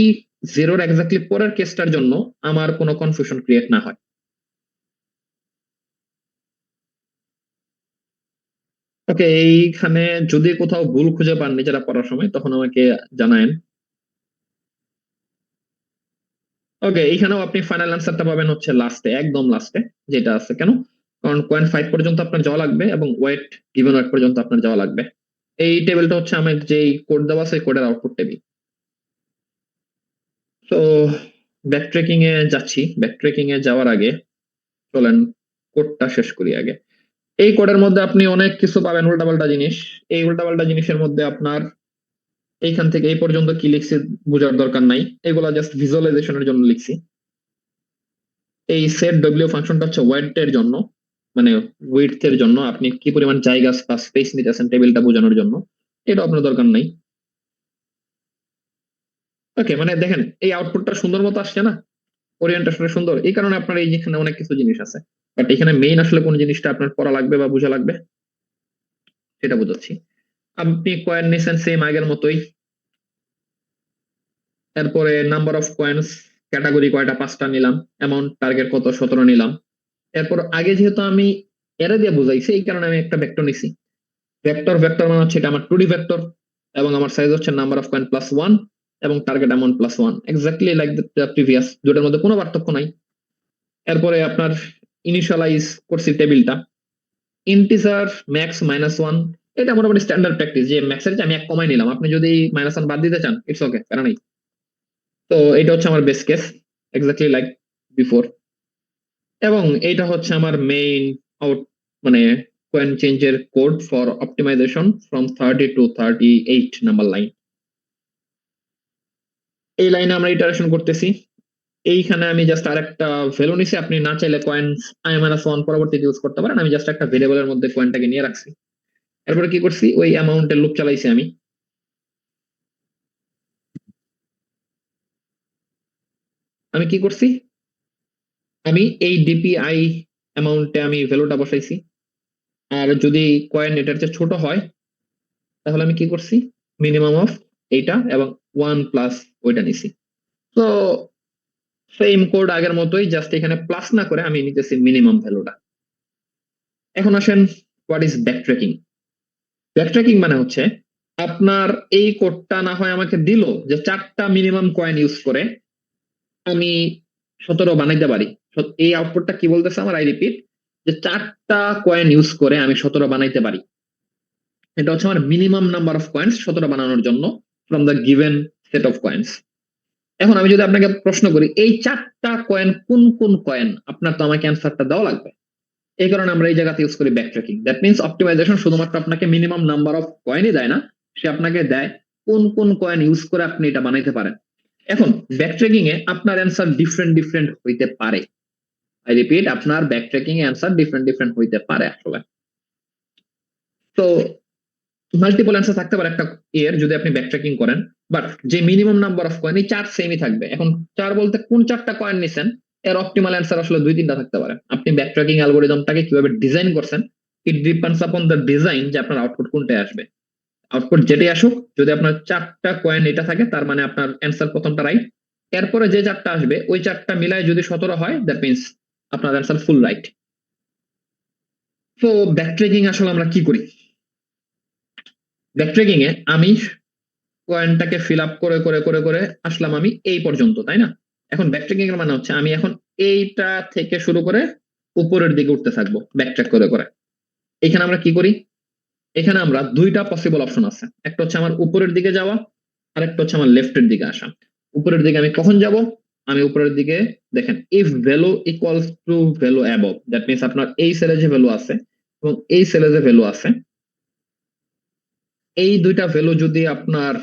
জিরোর এক্স্যাক্টলি পরের কেসটার জন্য আমার কোনো কনফিউশন ক্রিয়েট না হয়। ওকে, এইখানে যদি কোথাও ভুল খুঁজে পান নিজেরা পড়ার সময়, তখন আমাকে জানায়েন। ওকে, এইখানেও আপনি ফাইনাল অ্যান্সারটা পাবেন হচ্ছে লাস্টে, একদম লাস্টে যেটা আছে। কেন? কারণ কয়েন 5 পর্যন্ত আপনার যাওয়া লাগবে এবং ওয়েট গিভেন ওয়েট পর্যন্ত আপনার যাওয়া লাগবে। এই টেবিলটা হচ্ছে আমার যেই কোড দেওয়া আছে কোডের আউটপুট টেবিল। তো ব্যাকট্রেকিং এ যাচ্ছি। ব্যাকট্রেকিং এ যাওয়ার আগে চলেন কোডটা শেষ করি আগে। এই কোডের মধ্যে আপনি অনেক কিছু পাবেন উল্টাপাল্টা জিনিস। এই উল্টাপাল্টা জিনিসের মধ্যে আপনার এইখান থেকে এই পর্যন্ত কি লিখছি বোঝার দরকার নাই, এগুলা জাস্ট ভিজুয়ালাইজেশনের জন্য লিখছি। এই সেট ডব্লিউ ফাংশনটা হচ্ছে ওয়েট এর জন্য, মানে উইডথ এর জন্য, আপনি কি পরিমাণ জায়গা বা স্পেস নিতেছেন টেবিলটা বোঝানোর জন্য। এটা আপনার দরকার নাই। ওকে, মানে দেখেন এই আউটপুটটা সুন্দর মতো আসছে না? ওরিয়েন্টেশনটা সুন্দর, এই কারণে আপনার এই যেখানে অনেক কিছু জিনিস আছে, বাট এখানে মেইন আসলে কোন জিনিসটা আপনার পড়া লাগবে বা বোঝা লাগবে সেটা বোঝাচ্ছি। আপনি কয়েন নিছেন সেম আগের মতোই। এরপরে নাম্বার অফ কয়েন্স, ক্যাটাগরি কয়টা? 5টা নিলাম। অ্যামাউন্ট টার্গেট কত? 17 নিলাম। এরপর আগে যেহেতু আমি এরে দিয়ে বুঝাইছি, এই কারণে আমি একটা ভেক্টর নিছি। ভেক্টর মানে হচ্ছে এটা আমার 2D ভেক্টর, এবং আমার সাইজ হচ্ছে নাম্বার অফ কয়েন +1 এবং target amount +1, exactly like the previous, দুটোর মধ্যে কোনো পার্থক্য নাই। এরপরে আপনার ইনিশিয়ালাইজ করছি টেবিলটা, ইন্টিজার ম্যাক্স -1, এটা মোটামুটি স্ট্যান্ডার্ড প্র্যাকটিস, যে ম্যাক্সের যে আমি এক কমাই নিলাম, আপনি যদি -1 বাদ দিতে চান ইটস ওকে, কারণ নেই। তো এটা হচ্ছে আমার base case, exactly like before. এবং এইটা হচ্ছে আমার মেইন আউট, মানে কয়েন চেঞ্জের code for optimization from 30 to 38 number line. এই লাইনে আমরা ইটারেশন করতেছি। এইখানে আমি জাস্ট আরেকটা ভ্যালু নিছি, আপনি না চাইলে কয়েন I-1 পরবর্তীতে ইউজ করতে পারেন, আমি জাস্ট একটা ভেরিয়েবলের মধ্যে কয়েনটাকে নিয়ে রাখছি। এরপরে কি করছি? ওই অ্যামাউন্টের লুপ চালাইছি আমি কি করছি? আমি এই ডিপিআই অ্যামাউন্টে আমি ভ্যালুটা বসাইছি। আর যদি কয়েন এটার চেয়ে ছোট হয়, তাহলে আমি কি করছি? মিনিমাম অফ এইটা এবং 1 প্লাস ওইটা নিছি। তো সেম কোড আগের মতোই, জাস্ট এখানে প্লাস না করে আমি নিতেছি মিনিমাম ভ্যালুটা। এখন আসেন, হোয়াট ইজ ব্যাকট্র্যাকিং? ব্যাকট্র্যাকিং মানে হচ্ছে আপনার এই কোডটা না হয় আমাকে দিল যে 4টা মিনিমাম কয়েন ইউজ করে আমি 17 বানাইতে পারি। এই আউটপুটটা কি বলতেছে আমার? আই রিপিট, যে 4টা কয়েন ইউজ করে আমি 17 বানাইতে পারি। এটা হচ্ছে আমার মিনিমাম নাম্বার অফ কয়েন্স 17 বানানোর জন্য from the given set of coins. এখন আমি যদি আপনাকে প্রশ্ন করি এই 4টা কয়েন কোন কোন কয়েন, আপনার তো আমাকে অ্যান্সারটা দেওয়া লাগবে। এই কারণে আমরা এই জায়গাতে ইউজ করি ব্যাকট্র্যাকিং। দ্যাট মিনস অপটিমাইজেশন শুধুমাত্র আপনাকে মিনিমাম নাম্বার অফ কয়েনই দেয় না, সে আপনাকে দেয় কোন কোন কয়েন ইউজ করে আপনি এটা বানাইতে পারেন। এখন ব্যাকট্র্যাকিং এ আপনার অ্যান্সার ডিফারেন্ট হইতে পারে। আই রিপিট, আপনার ব্যাকট্র্যাকিং এ অ্যান্সার ডিফারেন্ট হইতে পারে আসলে। তো মাল্টিপল অ্যান্সার থাকতে পারে একটা এর যদি আপনি ব্যাকট্র্যাকিং করেন, বাট যে মিনিমাম নাম্বার অফ কয়েন এই 4 সেমই থাকবে। এখন 4 বলতে কোন 4টা কয়েন নিছেন এর অপটিমাল অ্যান্সার আসলে 2-3টা থাকতে পারে। আপনি ব্যাকট্র্যাকিং অ্যালগরিদমটাকে কিভাবে ডিজাইন করছেন, it depends upon the design, যে আপনার আউটপুট কোনটায় আসবে। আউটপুট যেটাই আসুক, যদি আপনার 4টা কয়েন এটা থাকে তার মানে আপনার অ্যান্সার প্রথমটা রাইট। এরপরে যে 4টা আসবে ওই 4টা মিলায় যদি 17 হয়, দ্যাট মিনস আপনার অ্যান্সার ফুল রাইট। তো ব্যাকট্র্যাকিং আসলে আমরা কি করি? ব্যাকট্র্যাকিং এ আমি কয়েনটাকে ফিল আপ করে করে করে করে আসলাম আমি এই পর্যন্ত, তাই না? এখন ব্যাকট্র্যাকিং এর মানে হচ্ছে আমি এখন এইটা থেকে শুরু করে উপরের দিকে উঠতে থাকবো ব্যাকট্র্যাক করে করে। এখানে আমরা কি করি? এখানে আমরা 2টা পসিবল অপশন আছে, একটা হচ্ছে আমার উপরের দিকে যাওয়া আর একটা হচ্ছে আমার লেফটের দিকে আসা। উপরের দিকে আমি কখন যাব? আমি উপরের দিকে, দেখেন, if value equals to value above, that means আপনার এই সেলে যে ভ্যালু আছে এবং এই সেলে যে ভ্যালু আছে, এই 2টা ভ্যালু যদি আপনার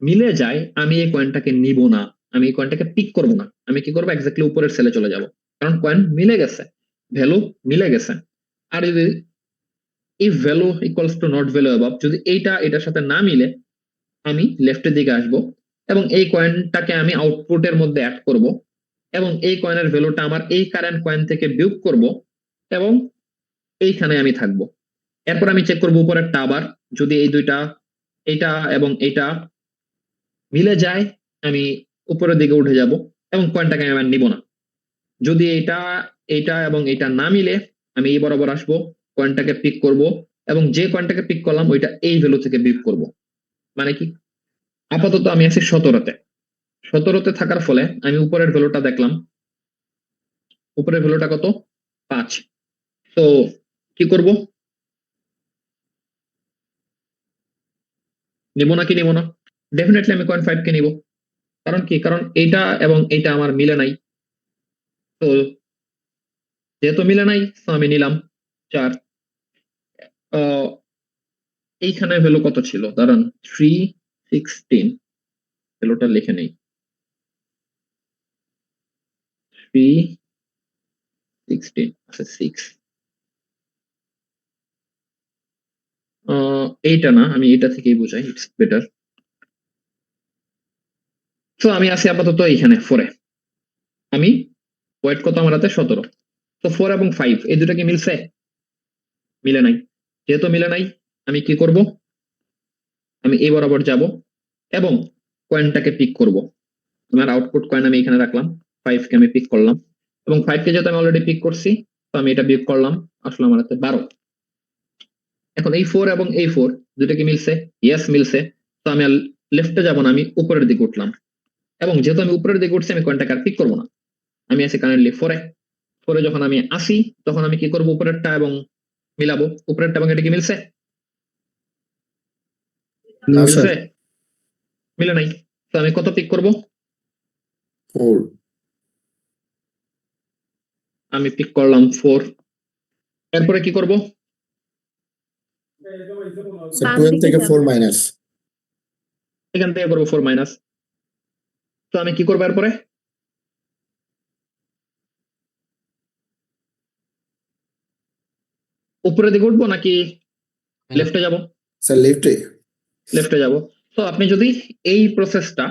মিলে যায়, আমি এই কয়েনটাকে নিব না, আমি এই কয়েনটাকে পিক করব না। আমি কি করবো? এক্স্যাক্টলি উপরের সেলে চলে যাব, কারণ কয়েন মিলে গেছে, ভ্যালু মিলে গেছে। আর যদি if value equals to not value above, যদি এইটা এটার সাথে না মিলে, আমি লেফটের দিকে আসব এবং এই কয়েনটাকে আমি আউটপুটের মধ্যে অ্যাড করব এবং এই কয়েনের ভ্যালুটা আমার এই কারেন্ট কয়েন থেকে বিয়োগ করব এবং এইখানে আমি থাকব। এরপর আমি চেক করব উপরেরটা আবার, যদি এই 2টা, এইটা এবং এইটা মিলে যায়, আমি উপরের দিকে উঠে যাব এবং কয়েনটাকে আমি নিব না। যদি এইটা এবং এইটা না মিলে, আমি এই বরাবর আসবো, কয়েনটাকে পিক করব এবং যে কয়েনটাকে পিক করলাম ওইটা এই ভ্যালু থেকে বিয়োগ করব। মানে কি? আপাতত আমি আছি 17তে থাকার ফলে আমি উপরের ভ্যালুটা দেখলাম, উপরের ভ্যালুটা কত? 5। তো কি করব? নিব নাকি নিব না? ডেফিনেটলি আমি কয়েন 5 কে নিব। কারণ কি? কারণ এইটা এবং এইটা আমার মিলে নাই। তো যেহেতু মিলে নাই, তো আমি নিলাম 4। এইখানে ভ্যালু কত ছিল? দাঁড়ান, 316, ভ্যালুটা লিখে নেই। 316 আচ্ছা 6। এইটা না, আমি এটা থেকেই বুঝাই, ইটস বেটার। তো আমি আছি আপাতত এইখানে 4-এ। আমি ওয়েট কত আমার হাতে? 17। তো 4 এবং 5 এই দুটো কি মিলছে? মিলে নাই। যেহেতু মিলে নাই, আমি কি করব? আমি এই বরাবর যাব এবং কয়েনটাকে পিক করব। আমার আউটপুট কয়েন আমি এখানে রাখলাম, 5 কে আমি পিক করলাম এবং 5 কে যেহেতু আমি অলরেডি পিক করছি, তো আমি এটা বিয়োগ করলাম, আসলে আমার হাতে 12। এখন এই 4 এবং এই 4 দুটো কি মিলছে? ইয়েস মিলছে। তো আমি লেফটে যাব না, আমি উপরের দিকে উঠলাম এবং যেহেতু আমি উপরের দিকে উঠছি, আমি কয়েনটাকে আর পিক করবো না। আমি আছি কারেন্টলি 4-এ। 4-এ যখন আমি আসি, তখন আমি কি করব? উপরেরটা এবং মিলাবো। উপরেরটা এবং এটা কি মিলছে? মিলছে? মিলে নাই। তো আমি কত পিক করব?
4।
আমি পিক করলাম 4। এরপরে কি করব?
বাম দিকে যাবো।
মাইনাস।
এখান থেকে করবো 4 মাইনাস। তো আমি কি করবো এরপরে? উপরের দিকে উঠবো নাকি লেফটে যাব?
স্যার
লেফটে যাব। তো আপনি যদি এই প্রসেসটা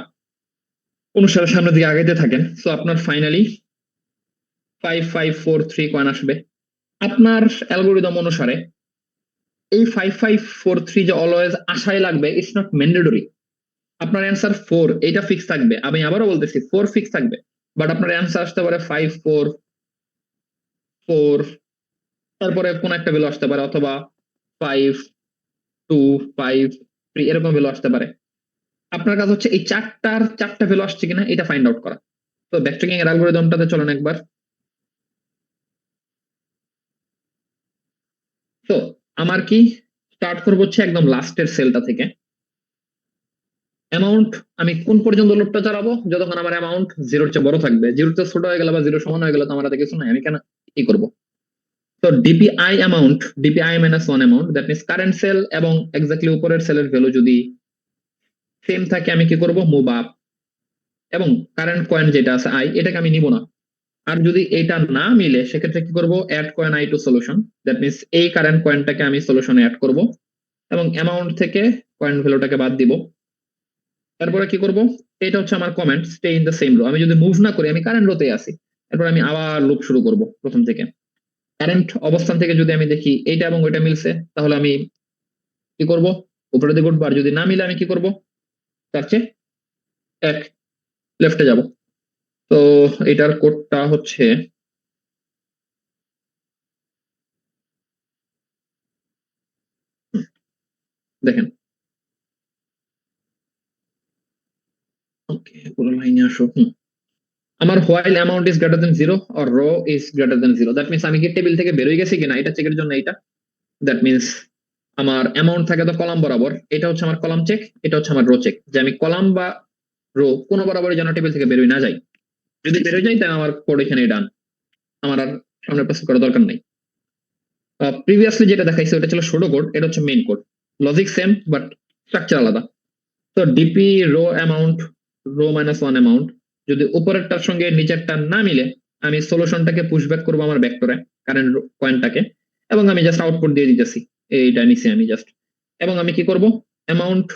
অনুসারে সামনের দিকে আগাইতে থাকেন, তো আপনার ফাইনালি 5543 কয়েন আসবে। আপনার অ্যালগোরিদম অনুসারে এই 5543 যে অলওয়েজ আসাই লাগবে, ইটস নট ম্যান্ডেটরি। আপনার অ্যান্সার 4 এটা ফিক্স থাকবে, আমি আবারও বলতেছি 4 ফিক্স থাকবে, বাট আপনার অ্যান্সার আসতে পারে 5 4 4, তারপরে কোন একটা ভ্যালু আসতে পারে, অথবা 5 2 5 3 এরকম ভ্যালু আসতে পারে। আপনার কাজ হচ্ছে এই চারটা ভ্যালু আসছে কিনা এটা ফাইন্ড আউট করা। তো ব্যাকট্র্যাকিং এর অ্যালগরিদমটাতে চলেন একবার। তো আমার কি স্টার্ট করবো হচ্ছে একদম লাস্টের সেলটা থেকে। অ্যামাউন্ট আমি কোন পর্যন্ত লুপটা চালাবো, যতক্ষণ আমার অ্যামাউন্ট 0-র চেয়ে বড় থাকবে। 0-র চেয়ে ছোট হয়ে গেলে বা 0 সমান হয়ে গেলে তো আমার হাতে কিছু নাই, আমি কেন কি করব। তো DPI amount, DPI minus 1 amount, that means current cell এবং এক্স্যাক্টলি উপরের সেলের ভ্যালু যদি সেম থাকে আমি কি করব, মুভ আপ। এবং কারেন্ট কয়েন যেটা আছে আই, এটাকে আমি নিব না। আর যদি এটা না মিলে সেক্ষেত্রে কি করব, add coin I to solution, that means এই কারেন্ট কয়েনটাকে আমি সলিউশনে অ্যাড করব এবং অ্যামাউন্ট থেকে কয়েন ভ্যালুটাকে বাদ দিব। তারপরে কি করব, এটা হচ্ছে আমার comment, stay in the same row. আমি যদি মুভ না করি, আমি কারেন্ট রোতে আছি, তারপর আমি আবার লুপ শুরু করব প্রথম থেকে। কারেন্ট অবস্থান থেকে যদি আমি দেখি এইটা এবং ওইটা মিলছে, তাহলে আমি কি করব, উপরে দিকে উঠবো। আর যদি না মিলে আমি কি করব, তার চেয়ে এক লেফটে যাব। তো এটার কোডটা হচ্ছে দেখেন, ওকে পুরো লাইনে আসো। আমার while amount is greater than 0 or row is greater than 0, that means আমি কি টেবিল থেকে বের হয়ে গেছি কিনা এটা চেকের জন্য এইটা। দ্যাট মিনস আমার অ্যামাউন্ট থাকে তো কলাম বরাবর, এটা হচ্ছে আমার কলাম চেক, এটা হচ্ছে আমার রো চেক, যে আমি কলাম বা রো কোনো বরাবরই যেন টেবিল থেকে বের হয়ে না যাই। যদি বের হয়ে যাই তাহলে আমার কোড এখানে ডান, আমার আর সামনে প্রসেস করার দরকার নেই। প্রিভিয়াসলি যেটা দেখাইছে ওটা ছিল সুডো কোড, এটা হচ্ছে main code. Logic same but structure আলাদা। তো DP row amount, row minus 1 amount, যদি উপরেরটার সঙ্গে নিচেরটা না মিলে আমি সলিউশনটাকে পুশব্যাক করবো আমার ভেক্টরে, কারেন্ট পয়েন্টটাকে, এবং আমি জাস্ট আউটপুট দিয়ে দিতেছি এইটা নিচে আমি জাস্ট। এবং আমি কি করব, amount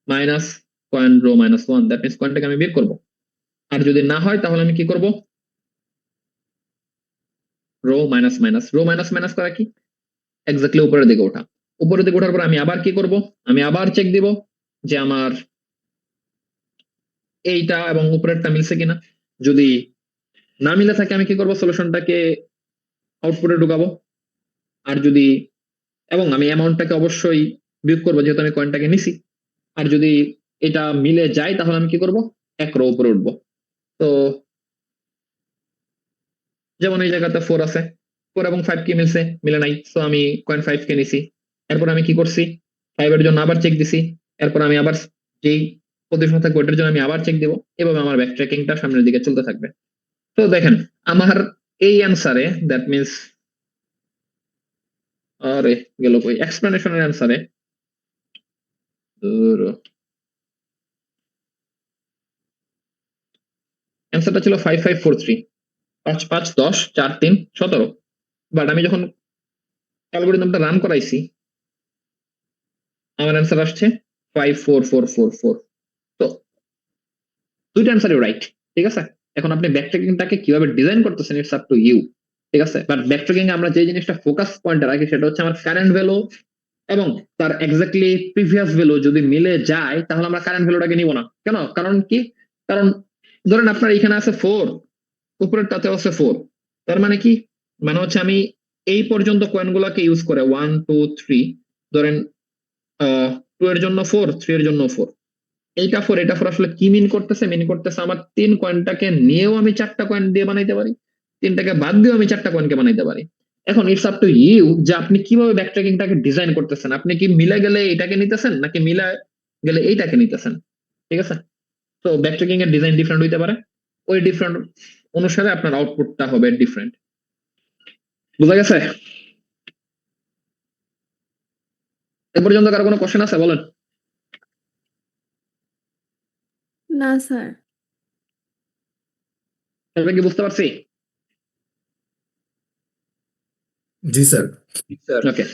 minus coin row minus 1, that means কয়েনটাকে আমি বের করব। আর যদি না হয় তাহলে আমি কি করব, row minus minus, row minus minus করা কি, এক্স্যাক্টলি উপরের দিকে ওঠা। উপরের দিকে ওঠার পর আমি আবার কি করব, আমি আবার চেক দিব যে আমার এইটা এবং উপরেরটা মিলছে কিনা। যদি না মিলে থাকে আমি কি করব, সলিউশনটাকে আউটপুটে ঢুকাবো। আর যদি, এবং আমি অ্যামাউন্টটাকে অবশ্যই বিয়োগ করবো যেহেতু আমি কয়েনটাকে নিছি। আর যদি এটা মিলে যায় তাহলে আমি কি করব, এক রো উপরে উঠবো। তো যেমন এই জায়গাতে 4 আছে, 4 এবং 5 কি মিলছে, মিলে নাই, তো আমি কয়েন 5 কে নিছি। এরপর আমি কি করছি, 5 এর জন্য আবার চেক দিছি। এরপর আমি আবার যেই পজিশন থাকবে ওটার জন্য আমি আবার চেক দিব। এভাবে আমার ব্যাক ট্র্যাকিংটা সামনের দিকে চলতে থাকবে। তো দেখেন আমার এই অ্যান্সারে, দ্যাট মিনস আরে গেল কই, এক্সপ্লেনেশনের অ্যান্সারে অ্যান্সারটা ছিল 5543, 5 5 10 4 3 17। বাট আমি যখন অ্যালগরিদমটা রান করাইছি আমার অ্যান্সার আসছে 54444। তো দুইটা অ্যান্সারই রাইট, ঠিক আছে। এখন আপনি ব্যাকট্র্যাকিংটাকে কিভাবে ডিজাইন করতেছেন, ইটস আপ টু ইউ, ঠিক আছে। বাট ব্যাকট্র্যাকিং আমরা যে জিনিসটা ফোকাস পয়েন্টে রাখি সেটা হচ্ছে আমার কারেন্ট ভ্যালু এবং তার এক্স্যাক্টলি প্রিভিয়াস ভ্যালু যদি মিলে যায় তাহলে আমরা কারেন্ট ভ্যালুটাকে নিব না। কেন, কারণ কি, কারণ ধরেন আপনার এখানে আছে 4, উপরেরটাতে আছে 4, তার মানে কি, মানে হচ্ছে আমি এই পর্যন্ত কয়েনগুলোকে ইউজ করে 1 2 3, ধরেন 2 এর জন্য 4, 3 এর জন্য 4, এইটা 4 এটা 4 আসলে কি মিন করতেছে, মিন করতেছে আমার 3 কয়েনটাকে নিয়েও আমি 4টা কয়েন দিয়ে বানাইতে পারি, 3টাকে বাদ দিয়েও আমি 4টা কয়েনকে বানাইতে পারি। এখন ইটস আপ টু ইউ যে আপনি কিভাবে ব্যাকট্র্যাকিংটাকে ডিজাইন করতেছেন, আপনি কি মিলে গেলে এটাকে নিতেছেন নাকি মিলে গেলে এইটাকে নিতেছেন, ঠিক আছে। তো ব্যাকট্র্যাকিং এর ডিজাইন ডিফারেন্ট হইতে পারে, ওই ডিফারেন্ট অনুসারে আপনার আউটপুটটা হবে ডিফারেন্ট। বুঝা গেছে? এ পর্যন্ত কারো কোনো কোশ্চেন আছে, বলেন।
না স্যার।
এটা কি বুঝতে পারছি?
জি স্যার।
ওকে,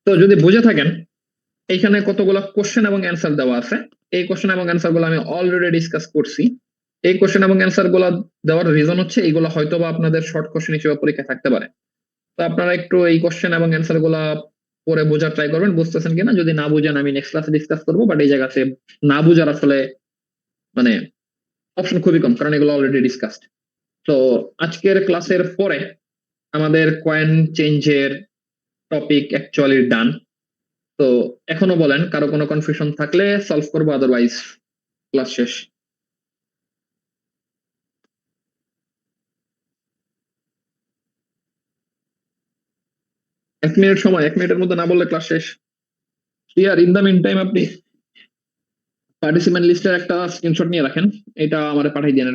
তো যদি বুঝে থাকেন এইখানে কতগুলো কোশ্চেন এবং অ্যান্সার দেওয়া আছে। এই কোশ্চেন এবং অ্যান্সার গুলো আমি অলরেডি ডিসকাস করছি। এই কোশ্চেন এবং অ্যান্সার গুলো দেওয়ার রিজন হচ্ছে এইগুলো হয়তো বা আপনাদের শর্ট কোশ্চেন হিসেবে পরীক্ষা থাকতে পারে। তো আপনারা একটু এই কোশ্চেন এবং অ্যান্সার গুলা পরে বোঝার ট্রাই করবেন, বুঝতেছেন কিনা। যদি না বুঝেন আমি নেক্সট ক্লাসে ডিসকাস করবো, বাট এই জায়গাতে না বুঝার আসলে মানে অপশন খুবই কম, কারণ এগুলো অলরেডি ডিসকাসড। তো আজকের ক্লাসের পরে আমাদের কয়েন চেঞ্জের টপিক অ্যাকচুয়ালি ডান। তো এখনো বলেন কারো কোনো কনফিউশন থাকলে সলভ করবো, আদারওয়াইজ ক্লাস শেষ। এক মিনিট সময়, 1 মিনিটের মধ্যে না বললে ক্লাস শেষ। Clear? In the mean time আপনি পার্টিসিপেন্ট লিস্টের একটা স্ক্রিনশট নিয়ে রাখেন, এটা আমার পাঠিয়ে দিন।